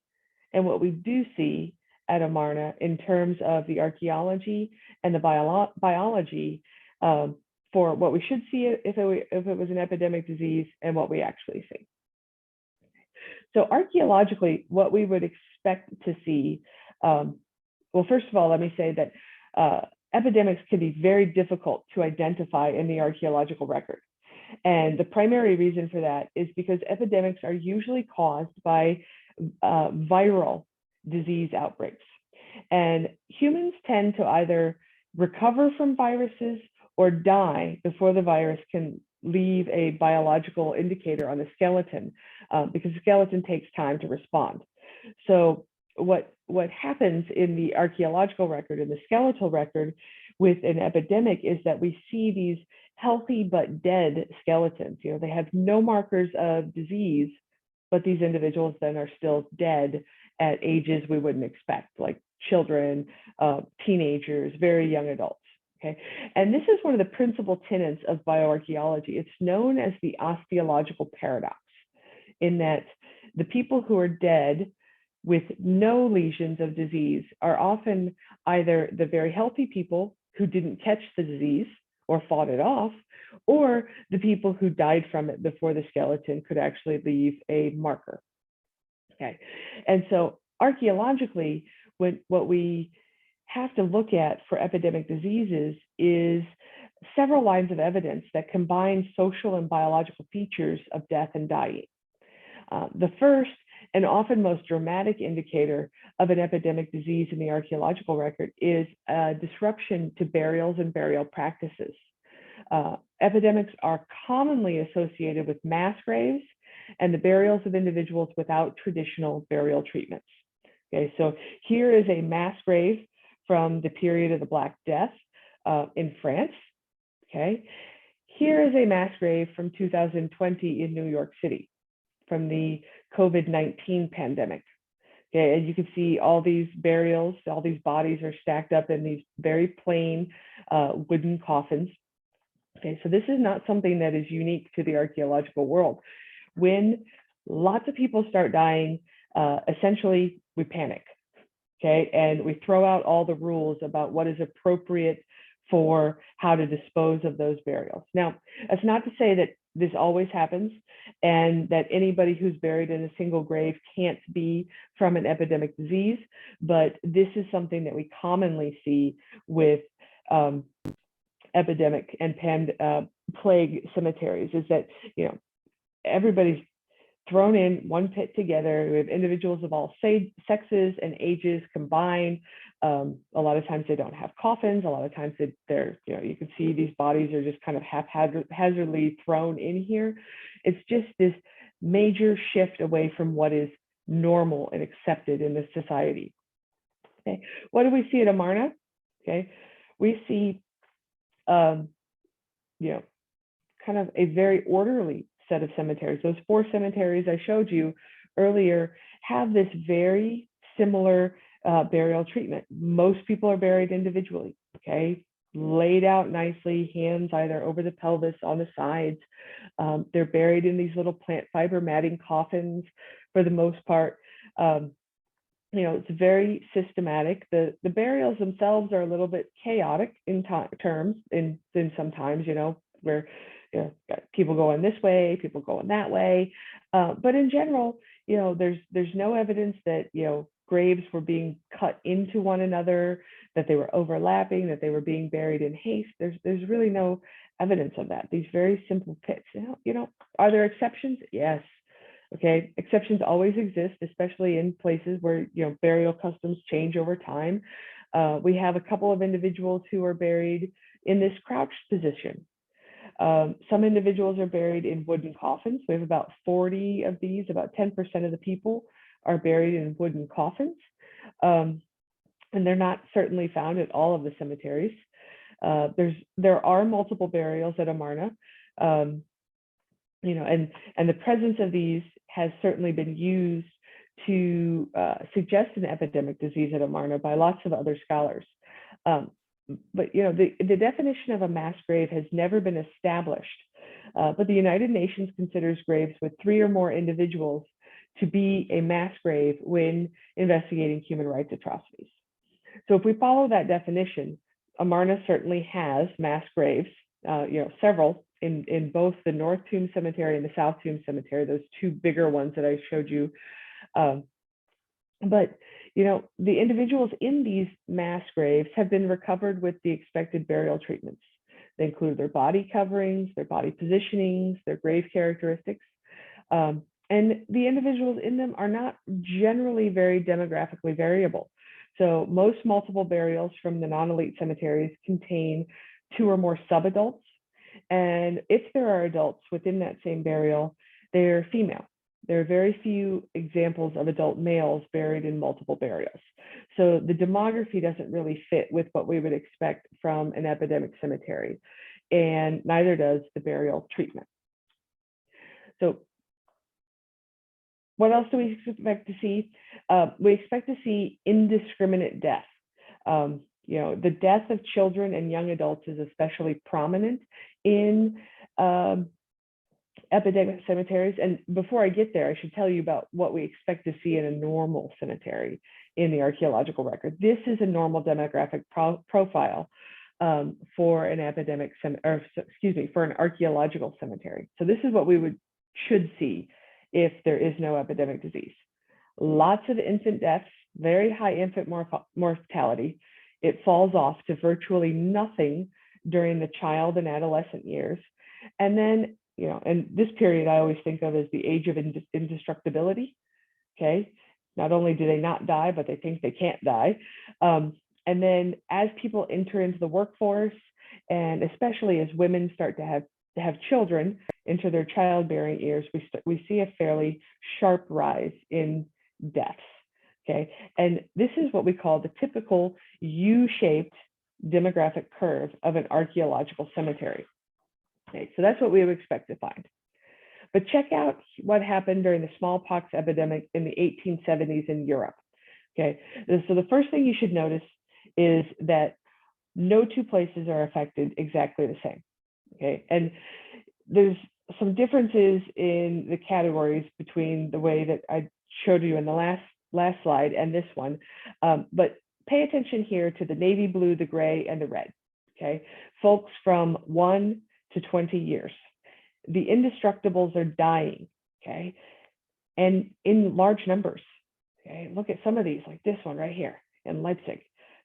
and what we do see at Amarna in terms of the archaeology and the biology for what we should see if it was an epidemic disease and what we actually see. So archaeologically, what we would expect to see, well, first of all, let me say that epidemics can be very difficult to identify in the archaeological record. And the primary reason for that is because epidemics are usually caused by viral disease outbreaks. And humans tend to either recover from viruses or die before the virus can leave a biological indicator on the skeleton, because the skeleton takes time to respond. So what happens in the archaeological record, in the skeletal record with an epidemic, is that we see these healthy but dead skeletons. You know, they have no markers of disease, but these individuals then are still dead at ages we wouldn't expect, like children, teenagers, very young adults. Okay, and this is one of the principal tenets of bioarchaeology. It's known as the osteological paradox, in that the people who are dead with no lesions of disease are often either the very healthy people who didn't catch the disease or fought it off, or the people who died from it before the skeleton could actually leave a marker. Okay, and so archaeologically, what we have to look at for epidemic diseases is several lines of evidence that combine social and biological features of death and dying. The first and often most dramatic indicator of an epidemic disease in the archaeological record is a disruption to burials and burial practices. Epidemics are commonly associated with mass graves and the burials of individuals without traditional burial treatments. Okay, so here is a mass grave from the period of the Black Death in France. Okay, here is a mass grave from 2020 in New York City from the COVID-19 pandemic. Okay, and you can see all these burials, all these bodies are stacked up in these very plain wooden coffins. Okay, so this is not something that is unique to the archaeological world. When lots of people start dying, essentially we panic, okay? And we throw out all the rules about what is appropriate for how to dispose of those burials. Now, that's not to say that this always happens and that anybody who's buried in a single grave can't be from an epidemic disease, but this is something that we commonly see with epidemic and plague cemeteries, is that, you know, everybody's thrown in one pit together. We have individuals of all sexes and ages combined. A lot of times they don't have coffins. A lot of times they're, you know, you can see these bodies are just kind of haphazardly thrown in here. It's just this major shift away from what is normal and accepted in this society. Okay, what do we see at Amarna? Okay, we see, you know, kind of a very orderly set of cemeteries. Those 4 cemeteries I showed you earlier have this very similar burial treatment. Most people are buried individually, okay? laid out nicely, hands either over the pelvis, on the sides. They're buried in these little plant fiber matting coffins for the most part. You know, it's very systematic. The burials themselves are a little bit chaotic in terms, in sometimes, you know, where you know, people going this way, people going that way. But in general, you know, there's no evidence that, you know, graves were being cut into one another, that they were overlapping, that they were being buried in haste. There's really no evidence of that. These very simple pits. You know, are there exceptions? Yes. Okay, exceptions always exist, especially in places where, you know, burial customs change over time. We have a couple of individuals who are buried in this crouched position. Some individuals are buried in wooden coffins. We have about 40 of these. About 10% of the people are buried in wooden coffins. And they're not certainly found at all of the cemeteries. There are multiple burials at Amarna. You know, and the presence of these has certainly been used to suggest an epidemic disease at Amarna by lots of other scholars. But you know, the definition of a mass grave has never been established, but the United Nations considers graves with 3 or more individuals to be a mass grave when investigating human rights atrocities. So if we follow that definition, Amarna certainly has mass graves, you know, several in both the North Tomb Cemetery and the South Tomb Cemetery, those 2 bigger ones that I showed you. But you know, the individuals in these mass graves have been recovered with the expected burial treatments. They include their body coverings, their body positionings, their grave characteristics. And the individuals in them are not generally very demographically variable. So most multiple burials from the non-elite cemeteries contain 2 or more subadults. And if there are adults within that same burial, they're female. There are very few examples of adult males buried in multiple burials. So the demography doesn't really fit with what we would expect from an epidemic cemetery, and neither does the burial treatment. So what else do we expect to see? We expect to see indiscriminate death. You know, the death of children and young adults is especially prominent in epidemic cemeteries. And before I get there, I should tell you about what we expect to see in a normal cemetery in the archaeological record. This is a normal demographic profile for an epidemic, for an archaeological cemetery. So this is what we should see if there is no epidemic disease. Lots of infant deaths, very high infant mortality. It falls off to virtually nothing during the child and adolescent years. And then, you know, and this period I always think of as the age of indestructibility. Okay, not only do they not die, but they think they can't die. And then as people enter into the workforce, and especially as women start to have children into their childbearing years, we see a fairly sharp rise in deaths. Okay, and this is what we call the typical U-shaped demographic curve of an archaeological cemetery. Okay, so that's what we would expect to find. But check out what happened during the smallpox epidemic in the 1870s in Europe. Okay, so the first thing you should notice is that no 2 places are affected exactly the same. Okay, and there's some differences in the categories between the way that I showed you in the last slide and this one, but pay attention here to the navy blue, the gray, and the red. Okay, folks from 1 to 20 years. The indestructibles are dying, okay, and in large numbers. Okay, look at some of these, like this one right here in Leipzig.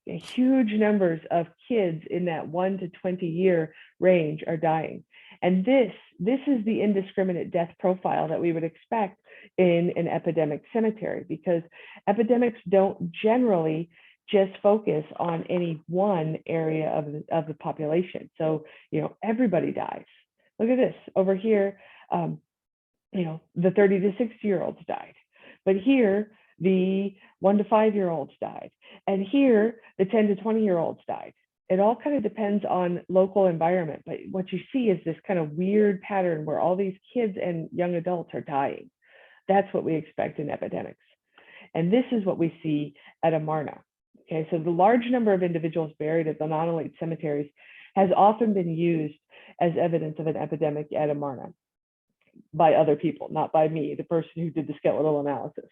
Okay, huge numbers of kids in that 1 to 20 year range are dying. And this is the indiscriminate death profile that we would expect in an epidemic cemetery, because epidemics don't generally just focus on any one area of the population. So, you know, everybody dies. Look at this over here. You know, the 30 to 60-year-olds died, but here the 1 to 5-year-olds died, and here the 10 to 20-year-olds died. It all kind of depends on local environment, but what you see is this kind of weird pattern where all these kids and young adults are dying. That's what we expect in epidemics. And this is what we see at Amarna. Okay, so the large number of individuals buried at the non-elite cemeteries has often been used as evidence of an epidemic at Amarna by other people, not by me, the person who did the skeletal analysis.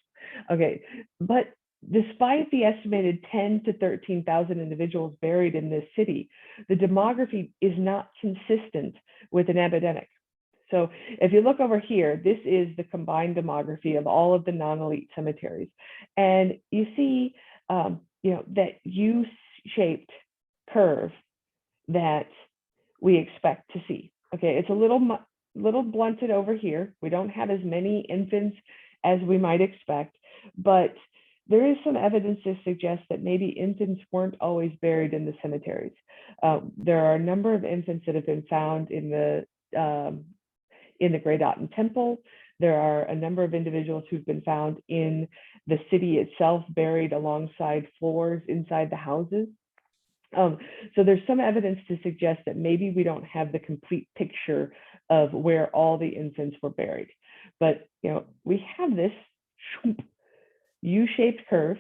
Okay, but despite the estimated 10 to 13,000 individuals buried in this city, the demography is not consistent with an epidemic. So if you look over here, this is the combined demography of all of the non-elite cemeteries. And you see, that U-shaped curve that we expect to see. Okay, it's a little blunted over here. We don't have as many infants as we might expect, but there is some evidence to suggest that maybe infants weren't always buried in the cemeteries. There are a number of infants that have been found in the Great Aten Temple. There are a number of individuals who've been found in the city itself, buried alongside floors inside the houses. So there's some evidence to suggest that maybe we don't have the complete picture of where all the infants were buried. But we have this U-shaped curve,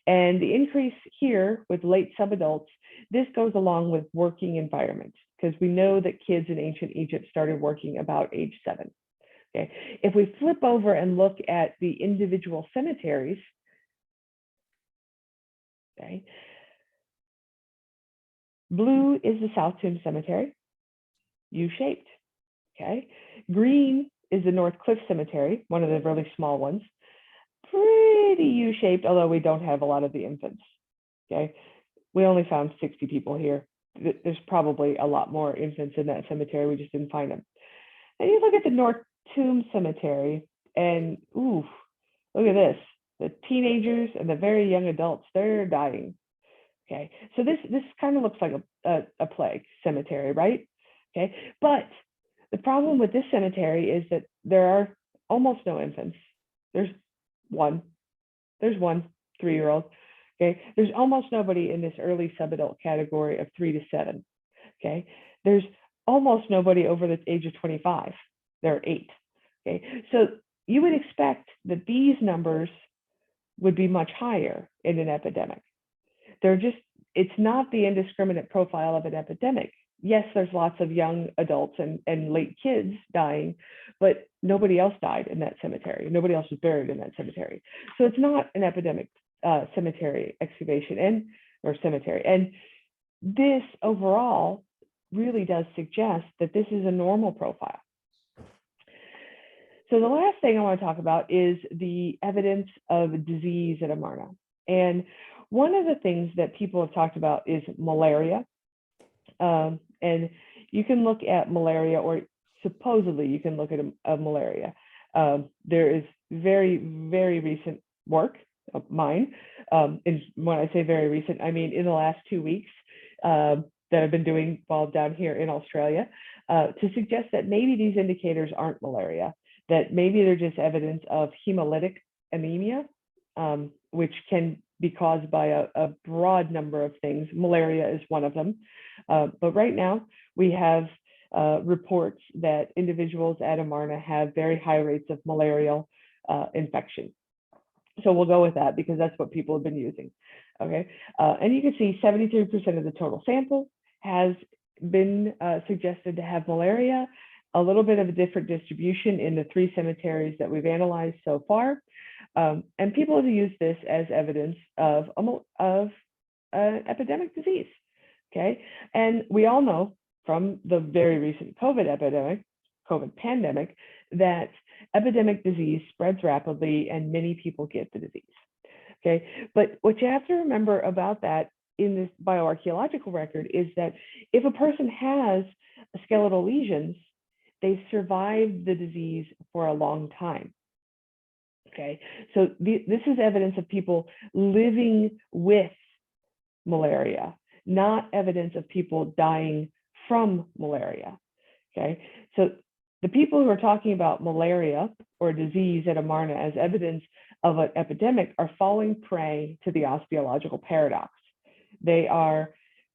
and the increase here with late subadults, this goes along with working environment, because we know that kids in ancient Egypt started working about age 7. Okay, if we flip over and look at the individual cemeteries, okay, blue is the South Tomb Cemetery, U-shaped. Okay, green is the North Cliff Cemetery, one of the really small ones, pretty U-shaped, although we don't have a lot of the infants. Okay, we only found 60 people here. There's probably a lot more infants in that cemetery. We just didn't find them. And you look at the North Tomb Cemetery, and ooh, look at this. The teenagers and the very young adults, they're dying. Okay, so this kind of looks like a plague cemetery, right? Okay, but the problem with this cemetery is that there are almost no infants. There's one 3-year-old. Okay, there's almost nobody in this early subadult category of 3 to 7. Okay, there's almost nobody over the age of 25. There are 8. Okay, so you would expect that these numbers would be much higher in an epidemic. It's not the indiscriminate profile of an epidemic. Yes, there's lots of young adults and late kids dying, but nobody else died in that cemetery. Nobody else was buried in that cemetery. So it's not an epidemic cemetery excavation or cemetery. And this overall really does suggest that this is a normal profile. So the last thing I want to talk about is the evidence of disease at Amarna. And one of the things that people have talked about is malaria. And you can look at malaria, or supposedly you can look at a malaria. There is very, very recent work of mine. And when I say very recent, I mean in the last 2 weeks that I've been doing while down here in Australia, to suggest that maybe these indicators aren't malaria, that maybe they're just evidence of hemolytic anemia, which can be caused by a broad number of things. Malaria is one of them. But right now we have reports that individuals at Amarna have very high rates of malarial infection. So we'll go with that because that's what people have been using. Okay, and you can see 73% of the total sample has been suggested to have malaria. A little bit of a different distribution in the 3 cemeteries that we've analyzed so far. And people have used this as evidence of an epidemic disease. Okay, and we all know from the very recent COVID pandemic, that epidemic disease spreads rapidly and many people get the disease. Okay, but what you have to remember about that in this bioarchaeological record is that if a person has skeletal lesions, they survive the disease for a long time. Okay, so this is evidence of people living with malaria, not evidence of people dying from malaria. Okay, so the people who are talking about malaria or disease at Amarna as evidence of an epidemic are falling prey to the osteological paradox. They are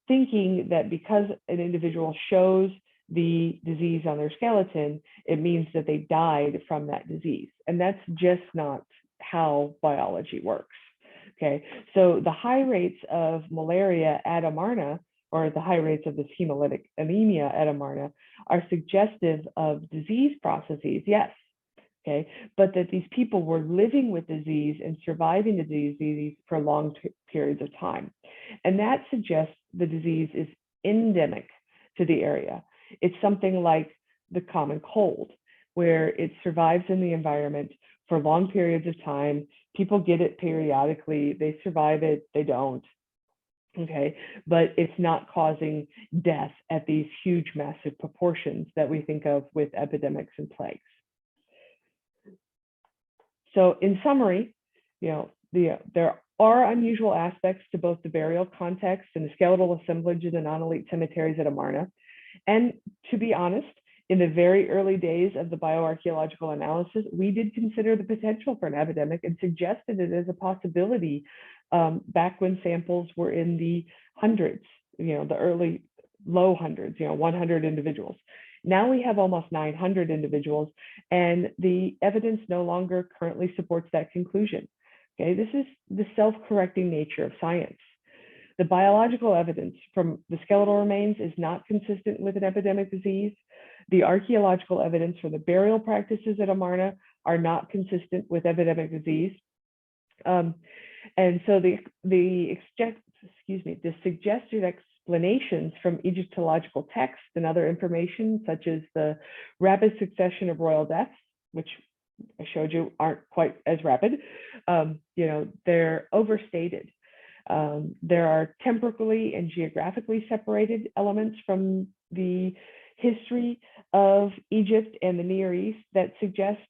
thinking that because an individual shows the disease on their skeleton, it means that they died from that disease. And that's just not how biology works. Okay, so the high rates of malaria at Amarna, or the high rates of this hemolytic anemia at Amarna, are suggestive of disease processes, yes. Okay, but that these people were living with disease and surviving the disease for long periods of time. And that suggests the disease is endemic to the area. It's something like the common cold, where it survives in the environment for long periods of time. People get it periodically, they survive it, they don't. Okay, but it's not causing death at these huge, massive proportions that we think of with epidemics and plagues. So in summary, there are unusual aspects to both the burial context and the skeletal assemblage in the non-elite cemeteries at Amarna. And to be honest, in the very early days of the bioarchaeological analysis, we did consider the potential for an epidemic and suggested it as a possibility back when samples were in the hundreds, the early low hundreds, 100 individuals. Now we have almost 900 individuals, and the evidence no longer currently supports that conclusion. Okay, this is the self-correcting nature of science. The biological evidence from the skeletal remains is not consistent with an epidemic disease. The archaeological evidence from the burial practices at Amarna are not consistent with epidemic disease. And so the suggested explanations from Egyptological texts and other information, such as the rapid succession of royal deaths, which I showed you aren't quite as rapid, they're overstated. There are temporally and geographically separated elements from the history of Egypt and the Near East that suggest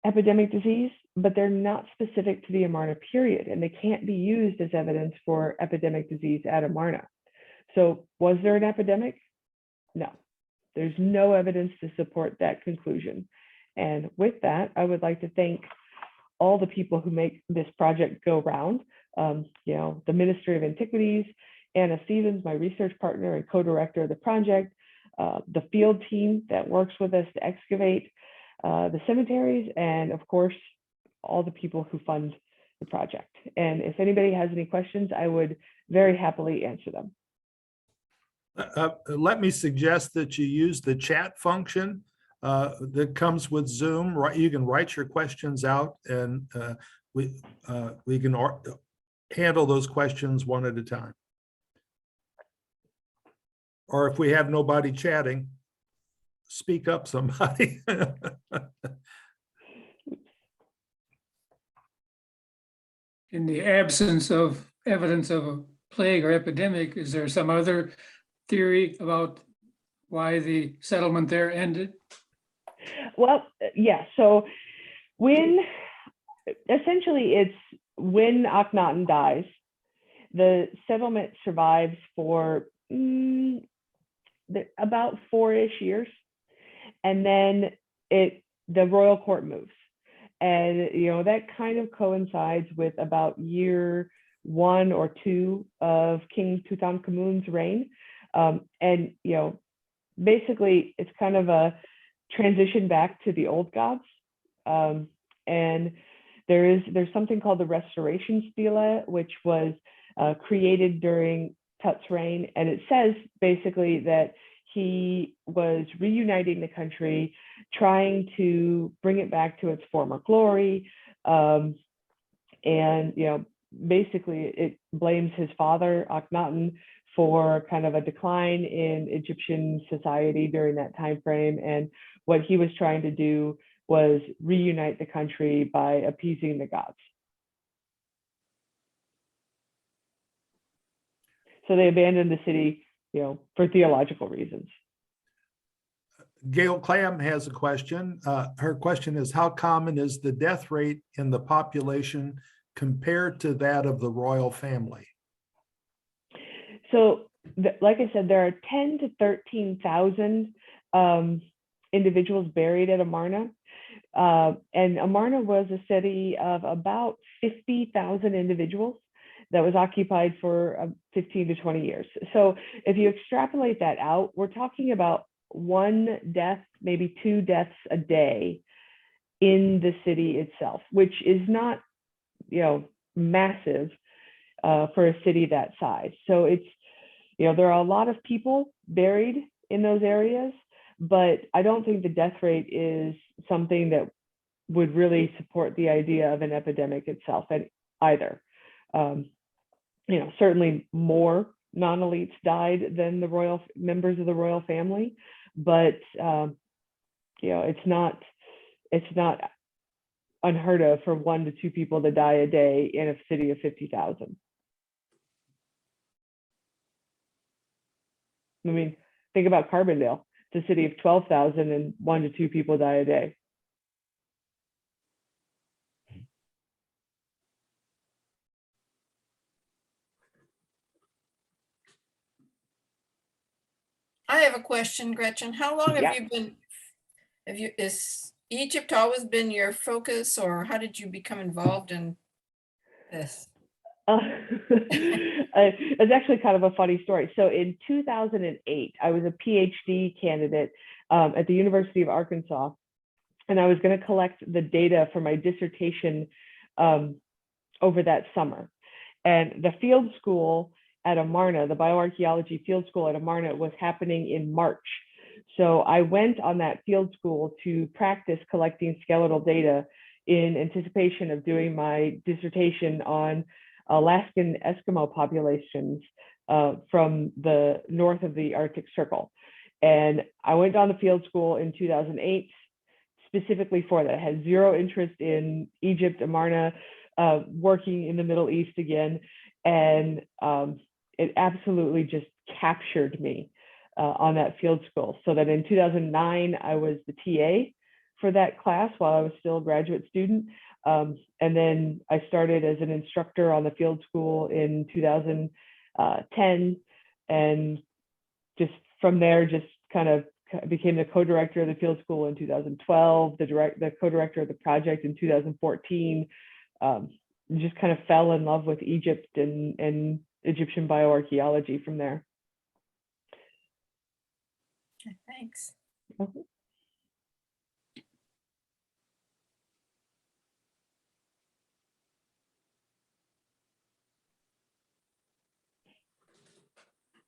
epidemic disease, but they're not specific to the Amarna period, and they can't be used as evidence for epidemic disease at Amarna. So was there an epidemic? No, there's no evidence to support that conclusion. And with that, I would like to thank all the people who make this project go round. The Ministry of Antiquities, Anna Stevens, my research partner and co-director of the project, the field team that works with us to excavate the cemeteries, and of course, all the people who fund the project. And if anybody has any questions, I would very happily answer them. Let me suggest that you use the chat function that comes with Zoom. You can write your questions out, and we can handle those questions one at a time. Or if we have nobody chatting, speak up, somebody. In the absence of evidence of a plague or epidemic, is there some other theory about why the settlement there ended? Well, yeah, so essentially it's when Akhenaten dies, the settlement survives for about 4-ish years, and then the royal court moves. And that kind of coincides with about year 1 or 2 of King Tutankhamun's reign. And basically it's kind of a transition back to the old gods. And there's something called the Restoration Stela, which was created during Tut's reign, and it says basically that he was reuniting the country, trying to bring it back to its former glory, and basically it blames his father Akhenaten for kind of a decline in Egyptian society during that time frame, and what he was trying to do was reunite the country by appeasing the gods. So they abandoned the city, for theological reasons. Gail Clam has a question. Her question is, how common is the death rate in the population compared to that of the royal family? So, like I said, there are 10 to 13,000 individuals buried at Amarna. And Amarna was a city of about 50,000 individuals that was occupied for 15 to 20 years. So if you extrapolate that out, we're talking about 1 death, maybe 2 deaths a day in the city itself, which is not, massive for a city that size. So it's, there are a lot of people buried in those areas, but I don't think the death rate is something that would really support the idea of an epidemic itself either. Certainly more non-elites died than the royal members of the royal family, but it's not unheard of for 1 to 2 people to die a day in a city of 50,000. I mean, think about Carbondale. It's a city of 12,000 and 1 to 2 people die a day. I have a question, Gretchen. How long Yeah. have you been, is Egypt always been your focus, or how did you become involved in this? It's actually kind of a funny story. So in 2008, I was a PhD candidate at the University of Arkansas, and I was going to collect the data for my dissertation over that summer. And the field school at Amarna, the bioarchaeology field school at Amarna, was happening in March. So I went on that field school to practice collecting skeletal data in anticipation of doing my dissertation on Alaskan Eskimo populations from the north of the Arctic Circle. And I went on the field school in 2008 specifically for that. I had zero interest in Egypt, Amarna, working in the Middle East again. And it absolutely just captured me on that field school. So that in 2009, I was the TA for that class while I was still a graduate student. And then I started as an instructor on the field school in 2010. And just from there, just kind of became the co-director of the field school in 2012, the co-director of the project in 2014. Just kind of fell in love with Egypt and Egyptian bioarchaeology from there. Thanks. Okay.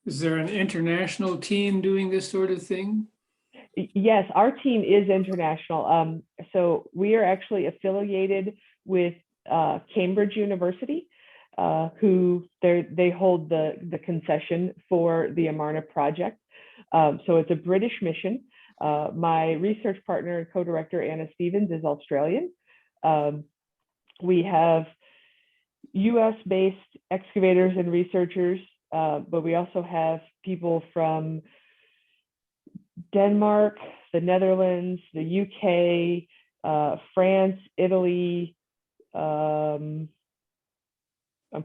Is there an international team doing this sort of thing? Yes, our team is international. So we are actually affiliated with Cambridge University, who they hold the concession for the Amarna project. So it's a British mission. My research partner and co-director, Anna Stevens, is Australian. We have US-based excavators and researchers, but we also have people from Denmark, the Netherlands, the UK, France, Italy. I'm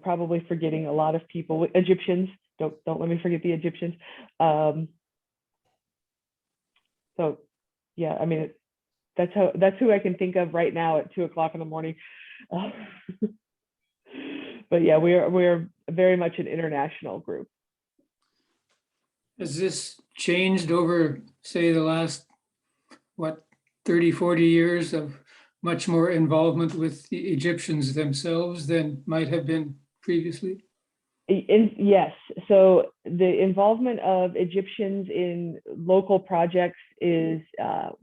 probably forgetting a lot of people. Egyptians, don't let me forget the Egyptians. So yeah, I mean, that's who I can think of right now at 2 o'clock in the morning. But yeah, we're very much an international group. Has this changed over, say, the last, 30, 40 years of much more involvement with the Egyptians themselves than might have been previously? Yes, so the involvement of Egyptians in local projects is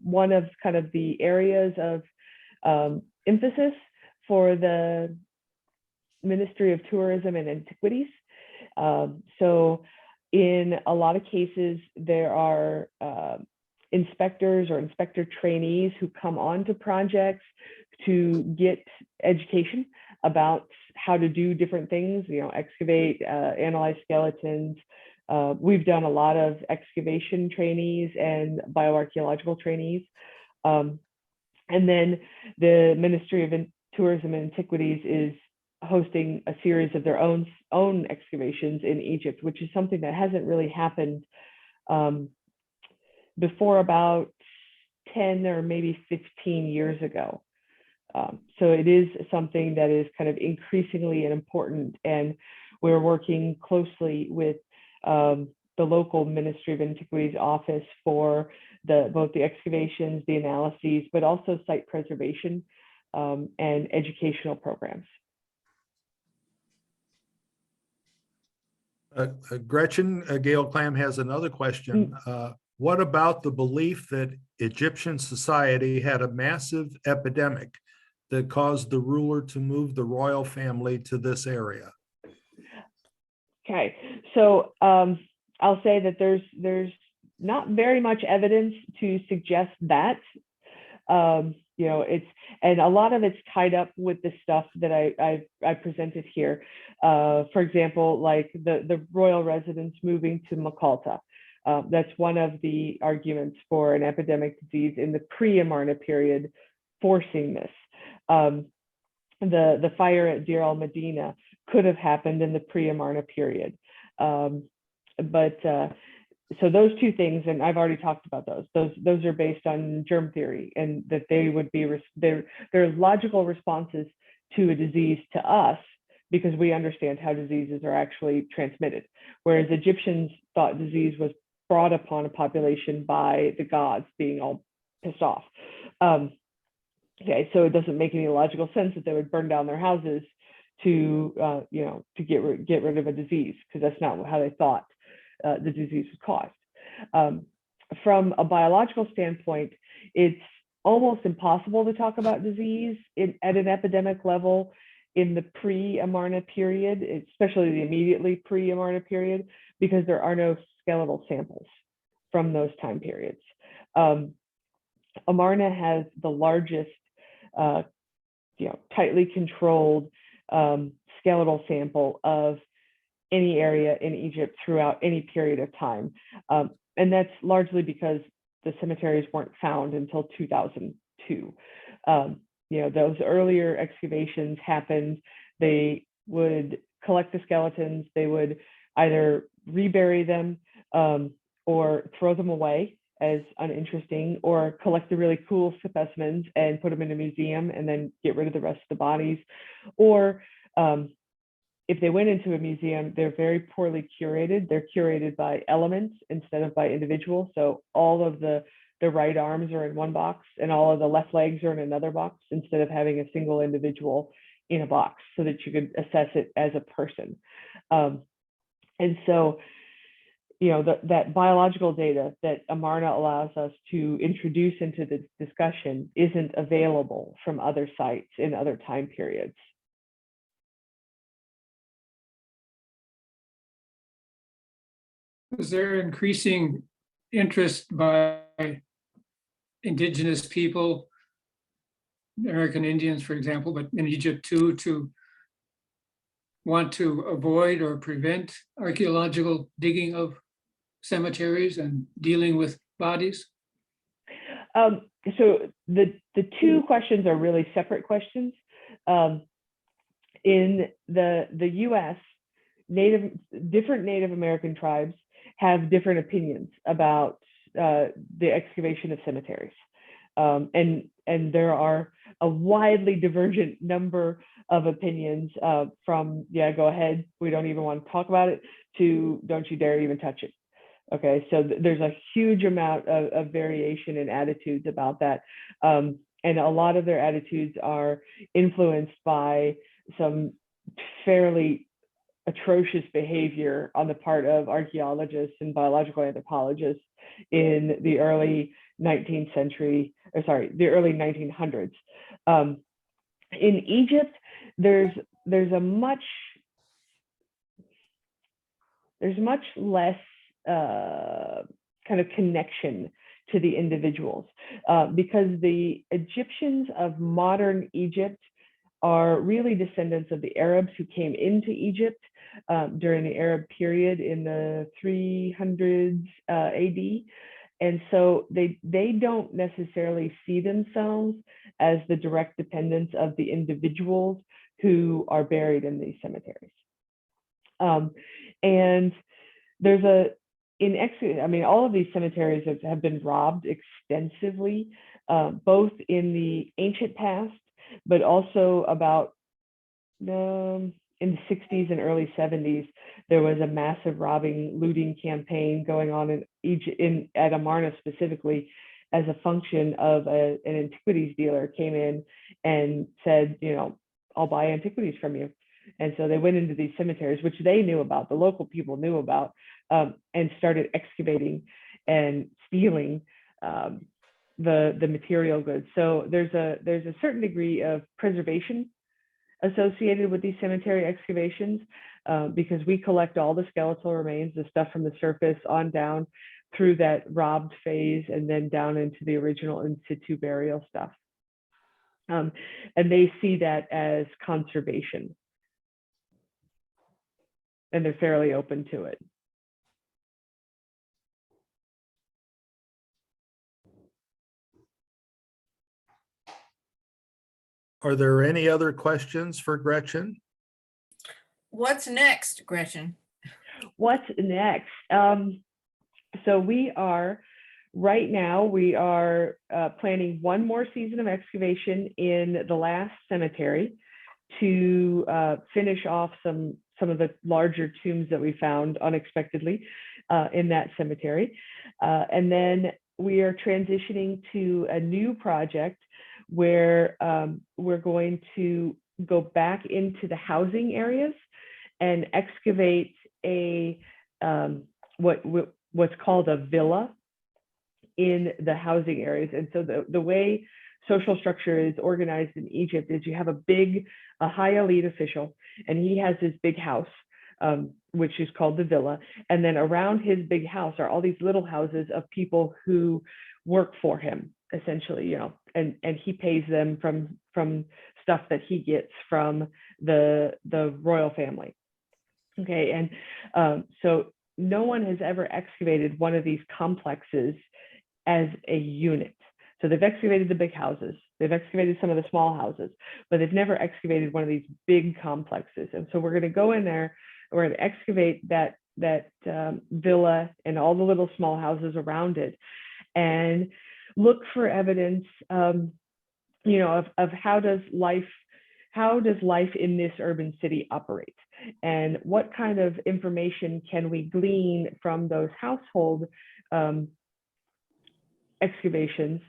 one of kind of the areas of emphasis for the Ministry of Tourism and Antiquities. So in a lot of cases, there are inspectors or inspector trainees who come onto projects to get education about how to do different things, excavate, analyze skeletons. We've done a lot of excavation trainees and bioarchaeological trainees. And then the Ministry of Tourism and Antiquities is hosting a series of their own excavations in Egypt, which is something that hasn't really happened before about 10 or maybe 15 years ago. So it is something that is kind of increasingly important, and we're working closely with the local Ministry of Antiquities office for both the excavations, the analyses, but also site preservation and educational programs. Gretchen, Gail Clam has another question. What about the belief that Egyptian society had a massive epidemic that caused the ruler to move the royal family to this area? Okay, so I'll say that there's not very much evidence to suggest that. You know, and a lot of it's tied up with the stuff that I presented here. For example, like the royal residents moving to Makalta. That's one of the arguments for an epidemic disease in the pre-Amarna period, forcing this. The fire at Deir al-Medina could have happened in the pre-Amarna period. So those two things, and I've already talked about those are based on germ theory, and that they would be, they're logical responses to a disease to us, because we understand how diseases are actually transmitted. Whereas Egyptians thought disease was brought upon a population by the gods being all pissed off. Okay, so it doesn't make any logical sense that they would burn down their houses to, you know, to get rid of a disease, because that's not how they thought the disease was caused. From a biological standpoint, it's almost impossible to talk about disease at an epidemic level in the pre-Amarna period, especially the immediately pre-Amarna period, because there are no skeletal samples from those time periods. Amarna has the largest, you know, tightly controlled skeletal sample of any area in Egypt throughout any period of time. And that's largely because the cemeteries weren't found until 2002. You know, those earlier excavations happened. They would collect the skeletons, they would either rebury them or throw them away as uninteresting, or collect the really cool specimens and put them in a museum and then get rid of the rest of the bodies. Or if they went into a museum, they're very poorly curated. They're curated by elements instead of by individuals. So all of the right arms are in one box and all of the left legs are in another box, instead of having a single individual in a box, so that you could assess it as a person. And so, you know, that biological data that Amarna allows us to introduce into the discussion isn't available from other sites in other time periods. Is there increasing interest by indigenous people, American Indians, for example, but in Egypt too, to want to avoid or prevent archaeological digging of cemeteries and dealing with bodies? So the two questions are really separate questions. In the US, different Native American tribes have different opinions about the excavation of cemeteries. And there are a widely divergent number of opinions from, yeah, go ahead, we don't even want to talk about it, to don't you dare even touch it. Okay, so there's a huge amount of variation in attitudes about that. And a lot of their attitudes are influenced by some fairly atrocious behavior on the part of archaeologists and biological anthropologists in the early 19th century, or sorry, the early 1900s. In Egypt, there's much less kind of connection to the individuals, because the Egyptians of modern Egypt are really descendants of the Arabs who came into Egypt during the Arab period in the 300s AD. And so they don't necessarily see themselves as the direct descendants of the individuals who are buried in these cemeteries. And there's I mean, all of these cemeteries have been robbed extensively, both in the ancient past, but also about in the 60s and early 70s, there was a massive looting campaign going on in Egypt, at Amarna specifically, as a function of an antiquities dealer came in and said, you know, I'll buy antiquities from you. And so they went into these cemeteries, which they knew about, the local people knew about, and started excavating and stealing the material goods. So there's a certain degree of preservation associated with these cemetery excavations, because we collect all the skeletal remains, the stuff from the surface on down through that robbed phase, and then down into the original in situ burial stuff. And they see that as conservation, and they're fairly open to it. Are there any other questions for Gretchen? What's next, Gretchen? What's next? So right now we are planning one more season of excavation in the last cemetery to finish off some of the larger tombs that we found unexpectedly in that cemetery. And then we are transitioning to a new project where we're going to go back into the housing areas and excavate a what's called a villa in the housing areas. And so the way social structure is organized in Egypt is you have a high elite official, and he has this big house, which is called the villa. And then around his big house are all these little houses of people who work for him, essentially, and he pays them from stuff that he gets from the royal family. Okay, and so no one has ever excavated one of these complexes as a unit. So they've excavated the big houses, they've excavated some of the small houses, but they've never excavated one of these big complexes. And so we're going to go in there, we're going to excavate that villa and all the little small houses around it, and look for evidence, of how does life in this urban city operate, and what kind of information can we glean from those household excavations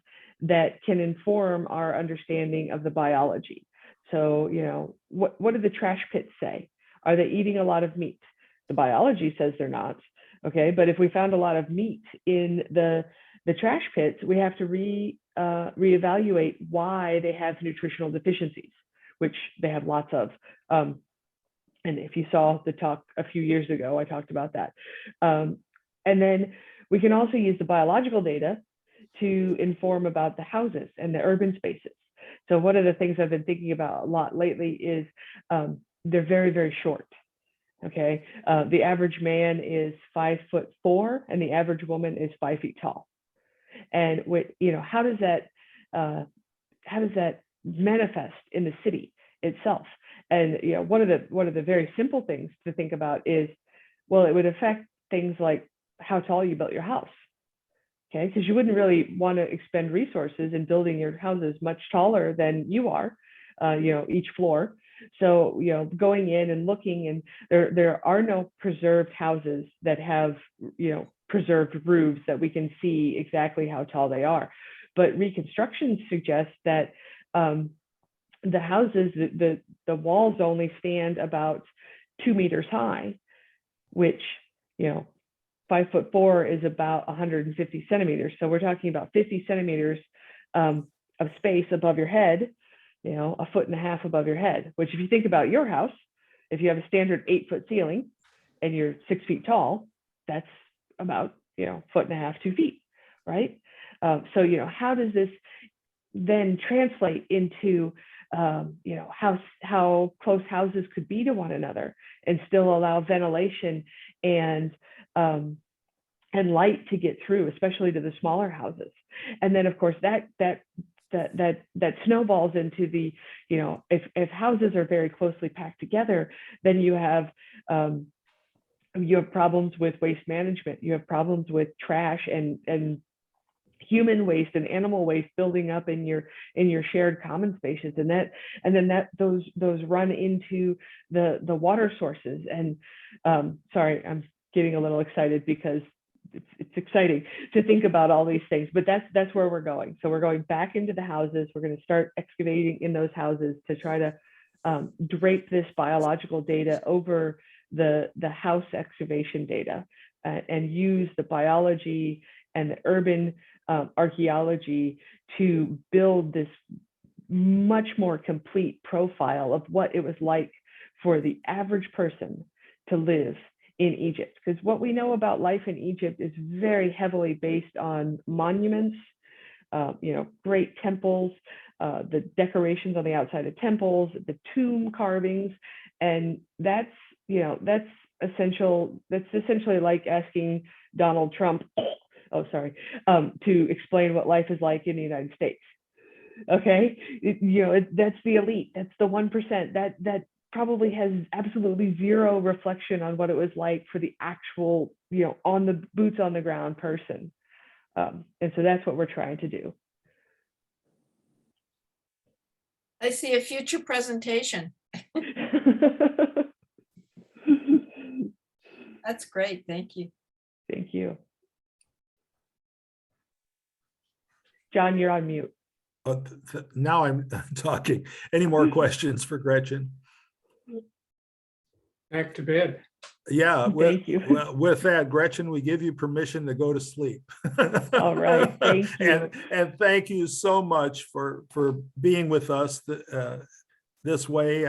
that can inform our understanding of the biology. So, what do the trash pits say? Are they eating a lot of meat? The biology says they're not. Okay, but if we found a lot of meat in the trash pits, we have to reevaluate why they have nutritional deficiencies, which they have lots of. And if you saw the talk a few years ago, I talked about that. And then we can also use the biological data to inform about the houses and the urban spaces. So one of the things I've been thinking about a lot lately is they're very, very short. Okay, the average man is 5'4" and the average woman is 5 feet tall. And how does that manifest in the city itself? And one of the very simple things to think about is, well, it would affect things like how tall you built your house. Okay, because you wouldn't really want to expend resources in building your houses much taller than you are, each floor. So, going in and looking, and there are no preserved houses that have, preserved roofs that we can see exactly how tall they are. But reconstruction suggests that the houses, the walls only stand about 2 meters high, which, 5'4" is about 150 centimeters. So we're talking about 50 centimeters of space above your head, 1.5 feet above your head, which if you think about your house, if you have a standard 8-foot ceiling and you're 6 feet tall, that's about, 1.5 feet, 2 feet, right? So, how does this then translate into, how close houses could be to one another and still allow ventilation and light to get through, especially to the smaller houses. And then of course that snowballs into the, if houses are very closely packed together, then you have problems with waste management. You have problems with trash and human waste and animal waste building up in your shared common spaces, and then those run into the water sources. And sorry, I'm getting a little excited because it's exciting to think about all these things, but that's where we're going. So we're going back into the houses. We're going to start excavating in those houses to try to drape this biological data over the house excavation data and use the biology and the urban archaeology to build this much more complete profile of what it was like for the average person to live in Egypt. Because what we know about life in Egypt is very heavily based on monuments, great temples, the decorations on the outside of temples, the tomb carvings, and that's essential. That's essentially like asking Donald Trump, to explain what life is like in the United States. Okay, that's the elite. That's the 1%. That probably has absolutely zero reflection on what it was like for the actual, on the boots on the ground person. And so that's what we're trying to do. I see a future presentation. That's great. Thank you. Thank you. John, you're on mute. Now I'm talking. Any more questions for Gretchen? Back to bed. Yeah. Thank you. Well, with that, Gretchen, we give you permission to go to sleep. All right. Thank you. And thank you so much for being with us this way.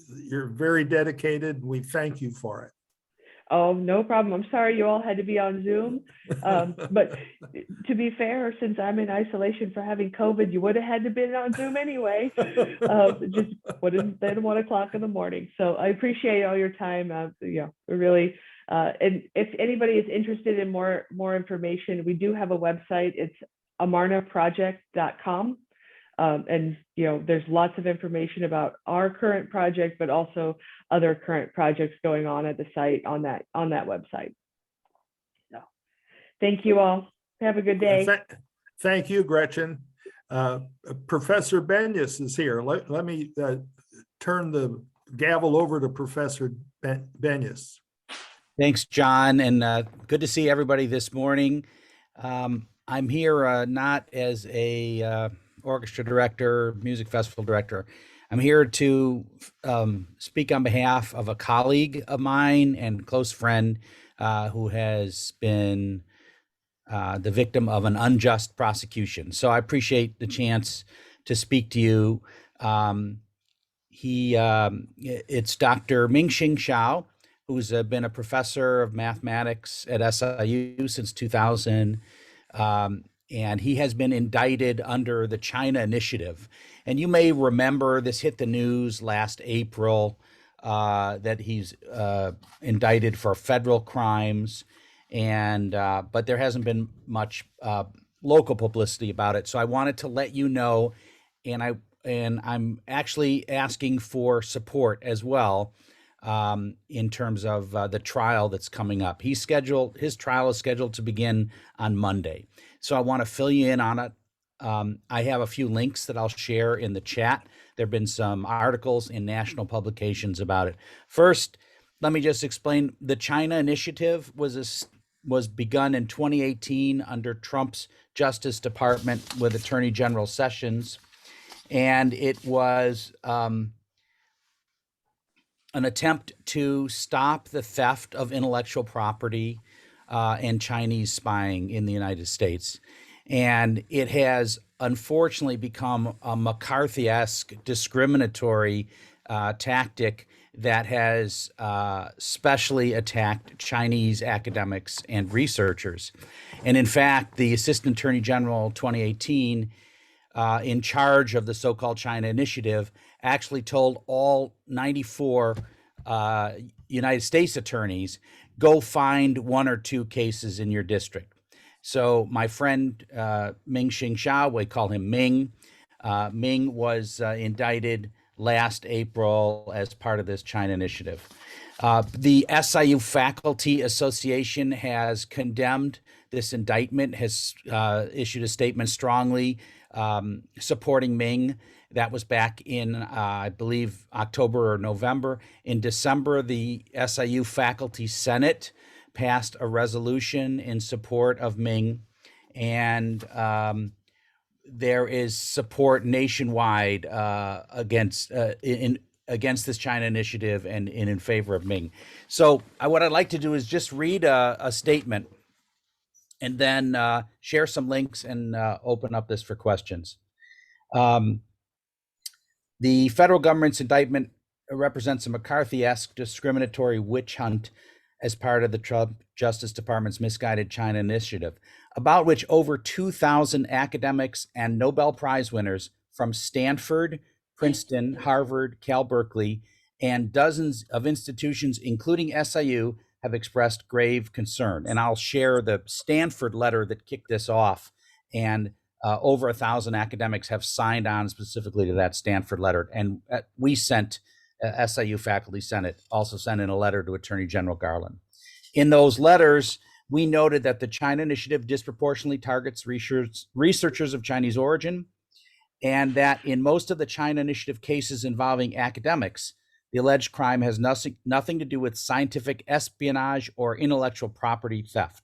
You're very dedicated. We thank you for it. Oh, no problem. I'm sorry you all had to be on Zoom. But to be fair, since I'm in isolation for having COVID, you would have had to been on Zoom anyway. Just would have been 1 o'clock in the morning. So I appreciate all your time. Really. And if anybody is interested in more information, we do have a website. It's amarnaproject.com. And there's lots of information about our current project, but also other current projects going on at the site on that website. So thank you all. Have a good day. Thank you, Gretchen. Professor Benyus is here. Let me turn the gavel over to Professor Benyus. Thanks, John, and good to see everybody this morning. I'm here not as a orchestra director, music festival director. I'm here to speak on behalf of a colleague of mine and close friend who has been the victim of an unjust prosecution. So I appreciate the chance to speak to you. It's Dr. Ming-Xing Xiao, who's been a professor of mathematics at SIU since 2000. And he has been indicted under the China Initiative. And you may remember this hit the news last April, that he's indicted for federal crimes, and but there hasn't been much local publicity about it. So I wanted to let you know, and I'm actually asking for support as well in terms of the trial that's coming up. His trial is scheduled to begin on Monday. So I want to fill you in on it. I have a few links that I'll share in the chat. There have been some articles in national publications about it. First, let me just explain. The China Initiative was begun in 2018 under Trump's Justice Department with Attorney General Sessions. And it was an attempt to stop the theft of intellectual property and Chinese spying in the United States. And it has unfortunately become a McCarthy-esque discriminatory tactic that has specially attacked Chinese academics and researchers. And in fact, the Assistant Attorney General 2018 in charge of the so-called China Initiative actually told all 94 United States attorneys, go find 1 or 2 cases in your district. So my friend Ming-Xing Xiao, we call him Ming. Ming was indicted last April as part of this China Initiative. The SIU Faculty Association has condemned this indictment, has issued a statement strongly supporting Ming. That was back in, I believe, October or November. In December, the SIU Faculty Senate passed a resolution in support of Ming. And there is support nationwide against against this China initiative and in favor of Ming. So what I'd like to do is just read a statement and then share some links and open up this for questions. The federal government's indictment represents a McCarthy-esque discriminatory witch hunt as part of the Trump Justice Department's misguided China initiative, about which over 2,000 academics and Nobel Prize winners from Stanford, Princeton, Harvard, Cal Berkeley, and dozens of institutions, including SIU, have expressed grave concern. And I'll share the Stanford letter that kicked this off. And over 1,000 academics have signed on specifically to that Stanford letter. And we sent, SIU Faculty Senate also sent in a letter to Attorney General Garland. In those letters, we noted that the China initiative disproportionately targets researchers of Chinese origin, and that in most of the China initiative cases involving academics, the alleged crime has nothing to do with scientific espionage or intellectual property theft.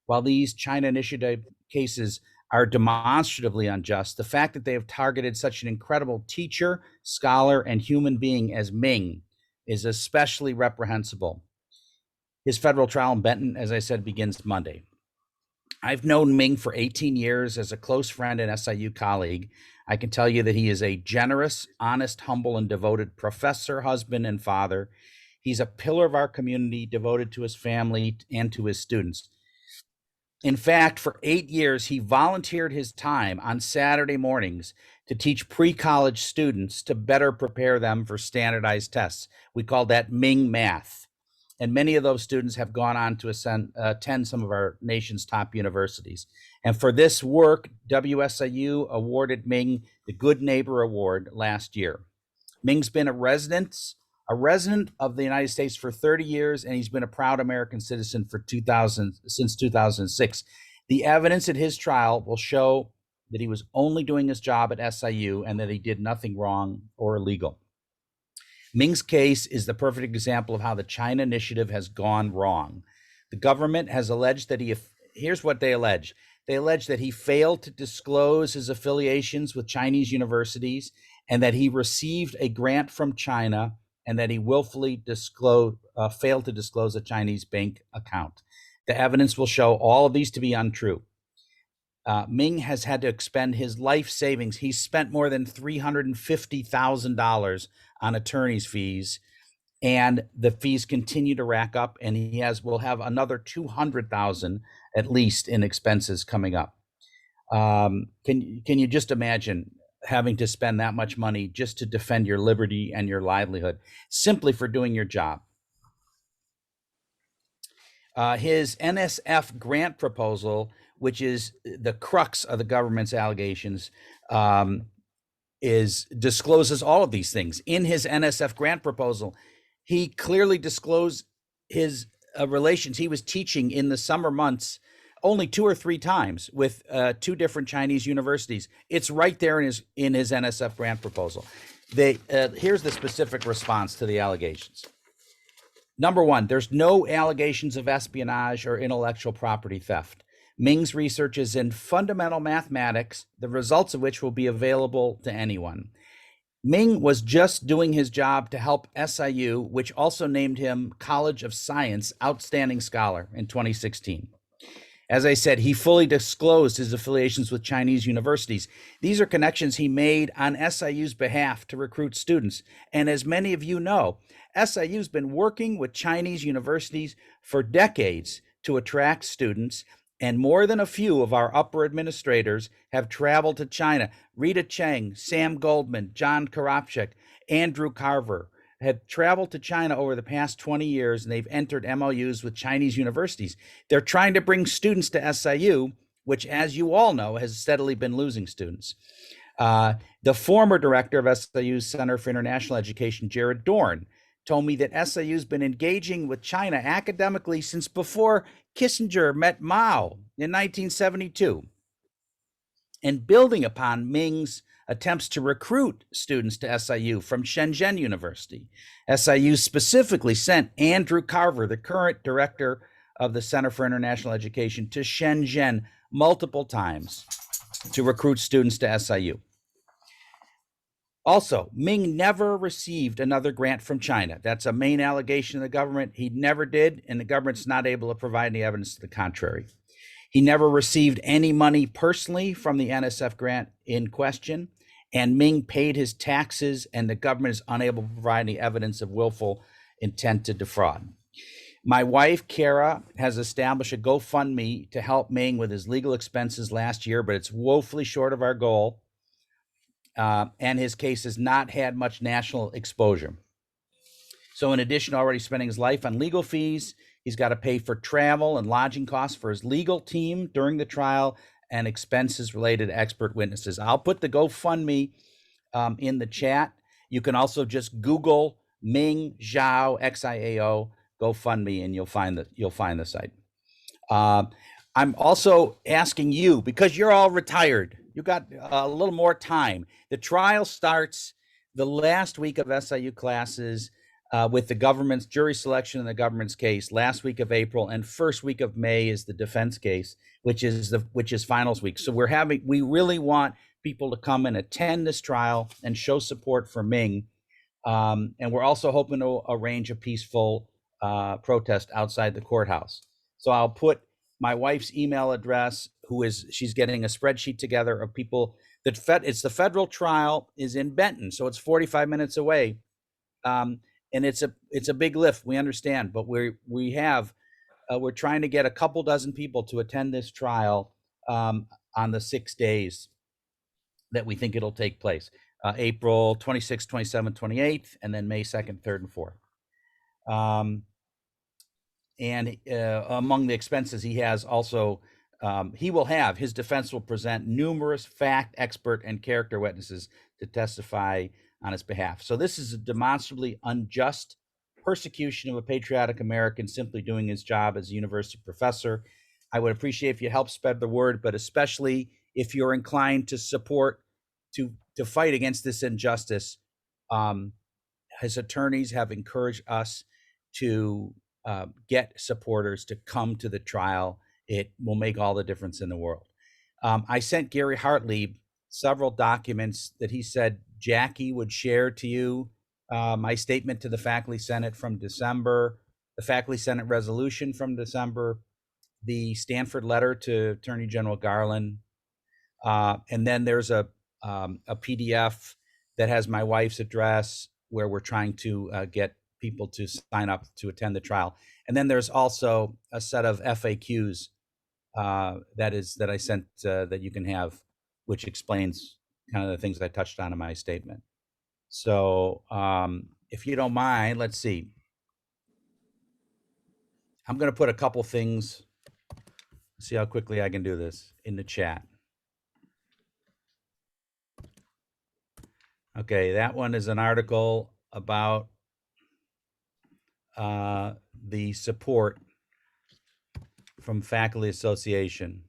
While these China initiative cases are demonstratively unjust, the fact that they have targeted such an incredible teacher, scholar, and human being as Ming is especially reprehensible. His federal trial in Benton, as I said, begins Monday. I've known Ming for 18 years as a close friend and SIU colleague. I can tell you that he is a generous, honest, humble, and devoted professor, husband, and father. He's a pillar of our community, devoted to his family and to his students. In fact, for 8 years, he volunteered his time on Saturday mornings to teach pre-college students to better prepare them for standardized tests. We call that Ming Math. And many of those students have gone on to attend some of our nation's top universities. And for this work, WSIU awarded Ming the Good Neighbor Award last year. Ming's been a resident of the United States for 30 years, and he's been a proud American citizen since 2006. The evidence at his trial will show that he was only doing his job at SIU and that he did nothing wrong or illegal. Ming's case is the perfect example of how the China initiative has gone wrong. The government has alleged that here's what they allege. They allege that he failed to disclose his affiliations with Chinese universities and that he received a grant from China and that he willfully failed to disclose a Chinese bank account. The evidence will show all of these to be untrue. Ming has had to expend his life savings. He's spent more than $350,000 on attorney's fees, and the fees continue to rack up, and will have another $200,000 at least in expenses coming up. Can you just imagine having to spend that much money just to defend your liberty and your livelihood simply for doing your job? His NSF grant proposal, which is the crux of the government's allegations, discloses all of these things. In his NSF grant proposal, he clearly disclosed his relations. He was teaching in the summer months only 2 or 3 times with 2 different Chinese universities. It's right there in his NSF grant proposal. Here's the specific response to the allegations. Number 1, there's no allegations of espionage or intellectual property theft. Ming's research is in fundamental mathematics, the results of which will be available to anyone. Ming was just doing his job to help SIU, which also named him College of Science Outstanding Scholar in 2016. As I said, he fully disclosed his affiliations with Chinese universities. These are connections he made on SIU's behalf to recruit students. And as many of you know, SIU's been working with Chinese universities for decades to attract students, and more than a few of our upper administrators have traveled to China. Rita Cheng, Sam Goldman, John Karapchik, Andrew Carver have traveled to China over the past 20 years, and they've entered MOUs with Chinese universities. They're trying to bring students to SIU, which, as you all know, has steadily been losing students. The former director of SIU's Center for International Education, Jared Dorn, told me that SIU's been engaging with China academically since before Kissinger met Mao in 1972. And building upon Ming's attempts to recruit students to SIU from Shenzhen University, SIU specifically sent Andrew Carver, the current director of the Center for International Education, to Shenzhen multiple times. to recruit students to SIU. Also, Ming never received another grant from China. That's a main allegation of the government. He never did, and the government's not able to provide any evidence to the contrary. He never received any money personally from the NSF grant in question, and Ming paid his taxes, and the government is unable to provide any evidence of willful intent to defraud. My wife, Kara, has established a GoFundMe to help Ming with his legal expenses last year, but it's woefully short of our goal. And his case has not had much national exposure. So in addition to already spending his life on legal fees, he's got to pay for travel and lodging costs for his legal team during the trial and expenses related to expert witnesses. I'll put the GoFundMe in the chat. You can also just Google Ming Zhao, Xiao, GoFundMe, and you'll find the site. I'm also asking you, because you're all retired, you got a little more time. The trial starts the last week of SIU classes with the government's jury selection in the government's case, last week of April, and first week of May is the defense case, which is finals week. So we really want people to come and attend this trial and show support for Ming. And we're also hoping to arrange a peaceful protest outside the courthouse. So I'll put my wife's email address, she's getting a spreadsheet together of people that it's the federal trial is in Benton, so it's 45 minutes away. And it's a big lift, we understand, but we're trying to get a couple dozen people to attend this trial on the 6 days that we think it'll take place. April 26th, 27th, 28th, and then May 2nd, 3rd, and 4th. And among the expenses he has also, his defense will present numerous fact, expert, and character witnesses to testify on his behalf. So this is a demonstrably unjust persecution of a patriotic American simply doing his job as a university professor. I would appreciate if you help spread the word, but especially if you're inclined to support, to fight against this injustice. His attorneys have encouraged us to get supporters to come to the trial. It will make all the difference in the world. I sent Gary Hartley several documents that he said Jackie would share to you. My statement to the Faculty Senate from December, the Faculty Senate resolution from December, the Stanford letter to Attorney General Garland. And then there's a PDF that has my wife's address where we're trying to get people to sign up to attend the trial. And then there's also a set of FAQs that I sent that you can have, which explains kind of the things I touched on in my statement. So if you don't mind, let's see. I'm going to put a couple things, see how quickly I can do this, in the chat. Okay, that one is an article about the support from Faculty Association.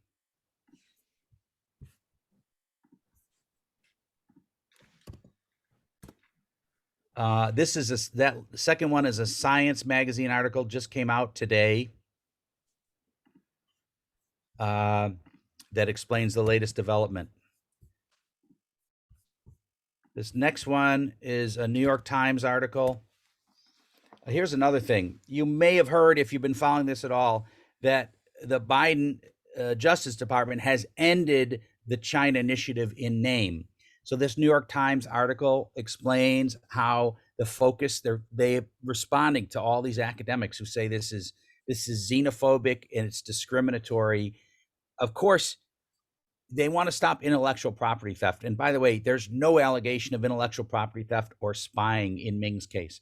That second one is a Science magazine article, just came out today, that explains the latest development. This next one is a New York Times article. Here's another thing. You may have heard, if you've been following this at all, that the Biden Justice Department has ended the China initiative in name. So this New York Times article explains how the focus, they're responding to all these academics who say this is xenophobic and it's discriminatory. Of course, they want to stop intellectual property theft. And by the way, there's no allegation of intellectual property theft or spying in Ming's case.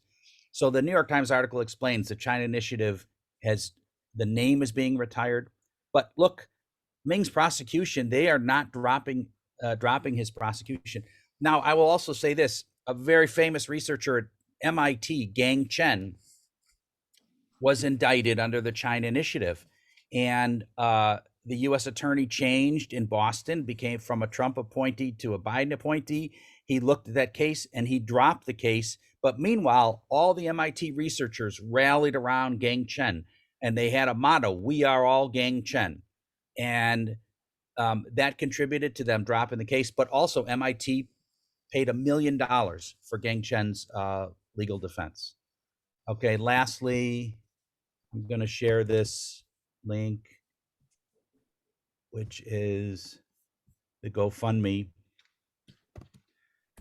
So the New York Times article explains the China initiative the name is being retired. But look, Ming's prosecution, they are not dropping his prosecution. Now, I will also say this, a very famous researcher at MIT, Gang Chen, was indicted under the China initiative. And the U.S. attorney changed in Boston, became from a Trump appointee to a Biden appointee. He looked at that case and he dropped the case. But meanwhile, all the MIT researchers rallied around Gang Chen and they had a motto, "We are all Gang Chen." And that contributed to them dropping the case, but also MIT paid $1 million for Gang Chen's legal defense. Okay, lastly, I'm going to share this link, which is the GoFundMe.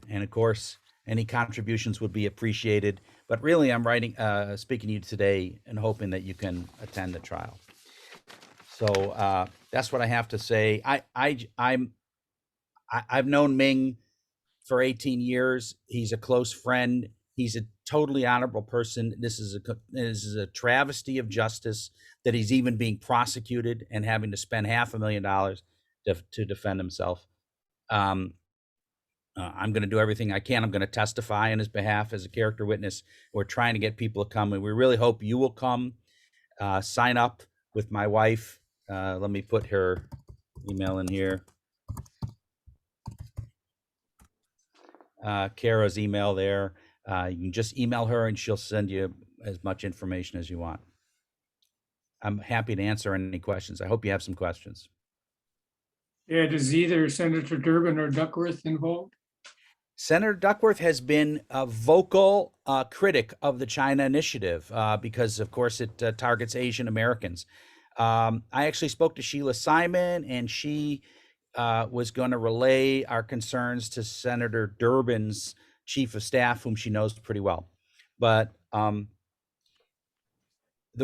And of course, any contributions would be appreciated. But really, I'm speaking to you today and hoping that you can attend the trial. So that's what I have to say. I've known Ming for 18 years. He's a close friend. He's a totally honorable person. This is a travesty of justice that he's even being prosecuted and having to spend $500,000 to defend himself. I'm going to do everything I can. I'm going to testify on his behalf as a character witness. We're trying to get people to come, and we really hope you will come. Sign up with my wife. Let me put her email in here. Kara's email there. You can just email her and she'll send you as much information as you want. I'm happy to answer any questions. I hope you have some questions. Yeah, does either Senator Durbin or Duckworth involved? Senator Duckworth has been a vocal critic of the China initiative because, of course, it targets Asian Americans. I actually spoke to Sheila Simon, and she was going to relay our concerns to Senator Durbin's chief of staff, whom she knows pretty well. But the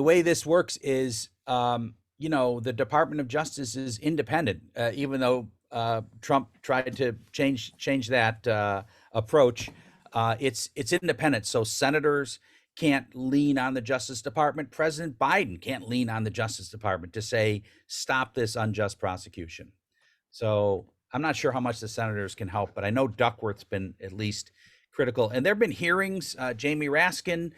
way this works is, the Department of Justice is independent, even though Trump tried to change that approach. It's independent. So senators can't lean on the Justice Department. President Biden can't lean on the Justice Department to say, stop this unjust prosecution. So I'm not sure how much the senators can help, but I know Duckworth's been at least critical. And there have been hearings. Jamie Raskin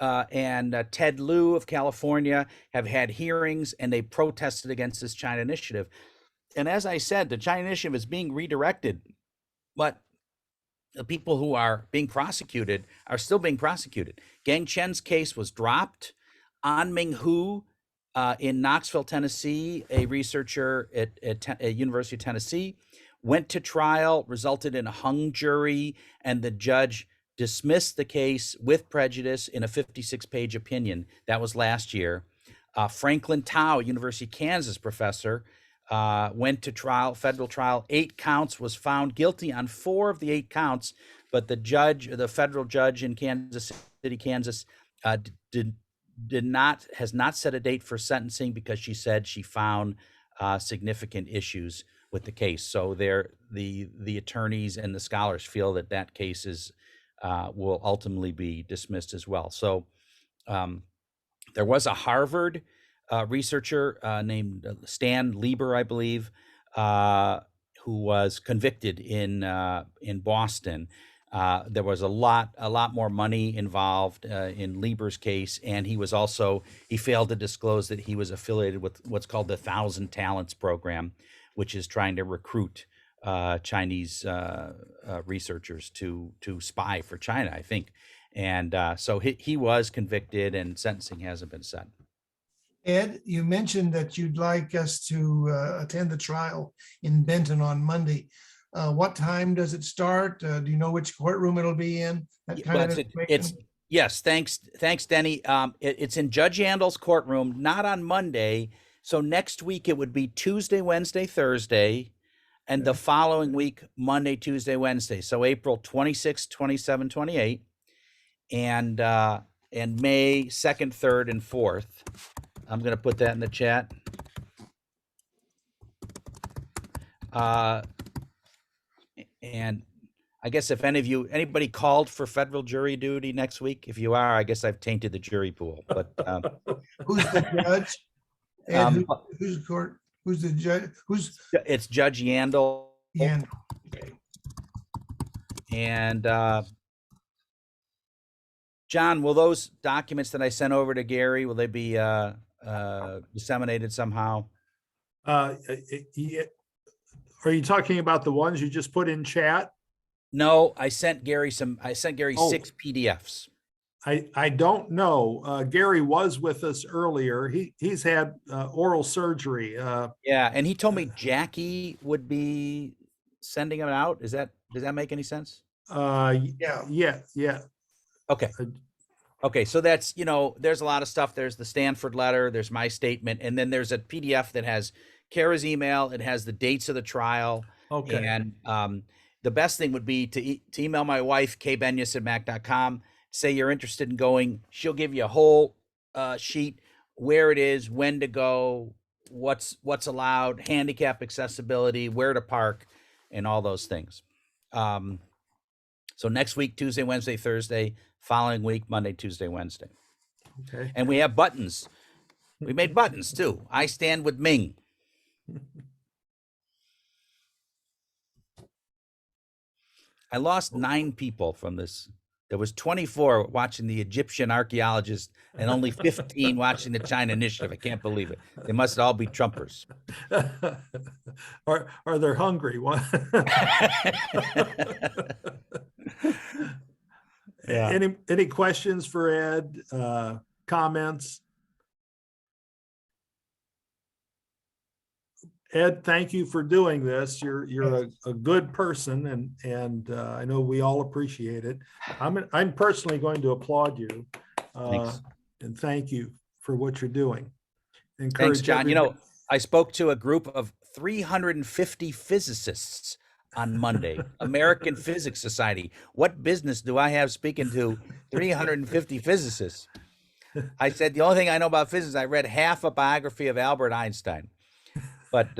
and Ted Lieu of California have had hearings, and they protested against this China initiative. And as I said, the China initiative is being redirected, but the people who are being prosecuted are still being prosecuted. Gang Chen's case was dropped. An Ming Hu in Knoxville, Tennessee, a researcher at University of Tennessee, went to trial, resulted in a hung jury, and the judge dismissed the case with prejudice in a 56-page opinion. That was last year. Franklin Tao, University of Kansas professor, went to trial, federal trial, 8 counts, was found guilty on 4 of the 8 counts, but the federal judge in Kansas City, Kansas, has not set a date for sentencing because she said she found significant issues with the case. So the attorneys and the scholars feel that case will ultimately be dismissed as well. So there was a Harvard researcher named Stan Lieber, I believe, who was convicted in Boston. There was a lot more money involved in Lieber's case, and he failed to disclose that he was affiliated with what's called the 1,000 Talents program, which is trying to recruit Chinese researchers to spy for China, I think. And so he was convicted, and sentencing hasn't been set. Ed, you mentioned that you'd like us to attend the trial in Benton on Monday. What time does it start? Do you know which courtroom it'll be in? That kind of information? Yes, thanks, Denny. It's in Judge Yandel's courtroom, not on Monday. So next week it would be Tuesday, Wednesday, Thursday, and the following week, Monday, Tuesday, Wednesday. So April 26, 27, 28, and May 2nd, 3rd, and 4th. I'm going to put that in the chat. And I guess if anybody called for federal jury duty next week, if you are, I guess I've tainted the jury pool. But who's the judge? Ed, who's the court? Who's the judge? It's Judge Yandel. Yandel. Okay. And John, will those documents that I sent over to Gary, will they be disseminated somehow? Are you talking about the ones you just put in chat? No, I sent Gary 6 PDFs. I don't know. Gary was with us earlier. He's had oral surgery. Yeah, and he told me Jackie would be sending him out. Does that make any sense? Yeah. Yeah. Okay. Okay, so that's, there's a lot of stuff. There's the Stanford letter, there's my statement, and then there's a PDF that has Kara's email. It has the dates of the trial. Okay. And the best thing would be to email my wife, kbenius@mac.com, say you're interested in going. She'll give you a whole sheet, where it is, when to go, what's allowed, handicap accessibility, where to park, and all those things. So next week, Tuesday, Wednesday, Thursday, following week, Monday, Tuesday, Wednesday. Okay. And we have buttons. We made buttons too. I stand with Ming. I lost 9 people from this. There was 24 watching the Egyptian archaeologist and only 15 watching the China Initiative. I can't believe it. They must all be Trumpers. Are they hungry? Yeah. Any questions for Ed? Comments? Ed, thank you for doing this. You're a good person, and I know we all appreciate it. I'm personally going to applaud you and thank you for what you're doing. Thanks, John. everybody- I spoke to a group of 350 physicists on Monday, American Physics Society. What business do I have speaking to 350 physicists? I said, the only thing I know about physics, I read half a biography of Albert Einstein. But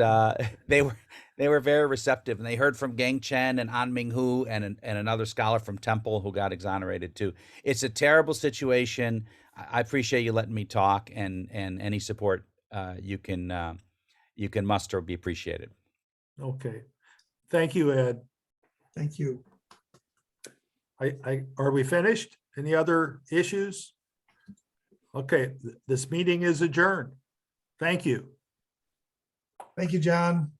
they were very receptive, and they heard from Gang Chen and An Ming Hu and another scholar from Temple who got exonerated too. It's a terrible situation. I appreciate you letting me talk, and any support you can muster will be appreciated. Okay. Thank you, Ed. Thank you. Are we finished? Any other issues? Okay, this meeting is adjourned. Thank you. Thank you, John.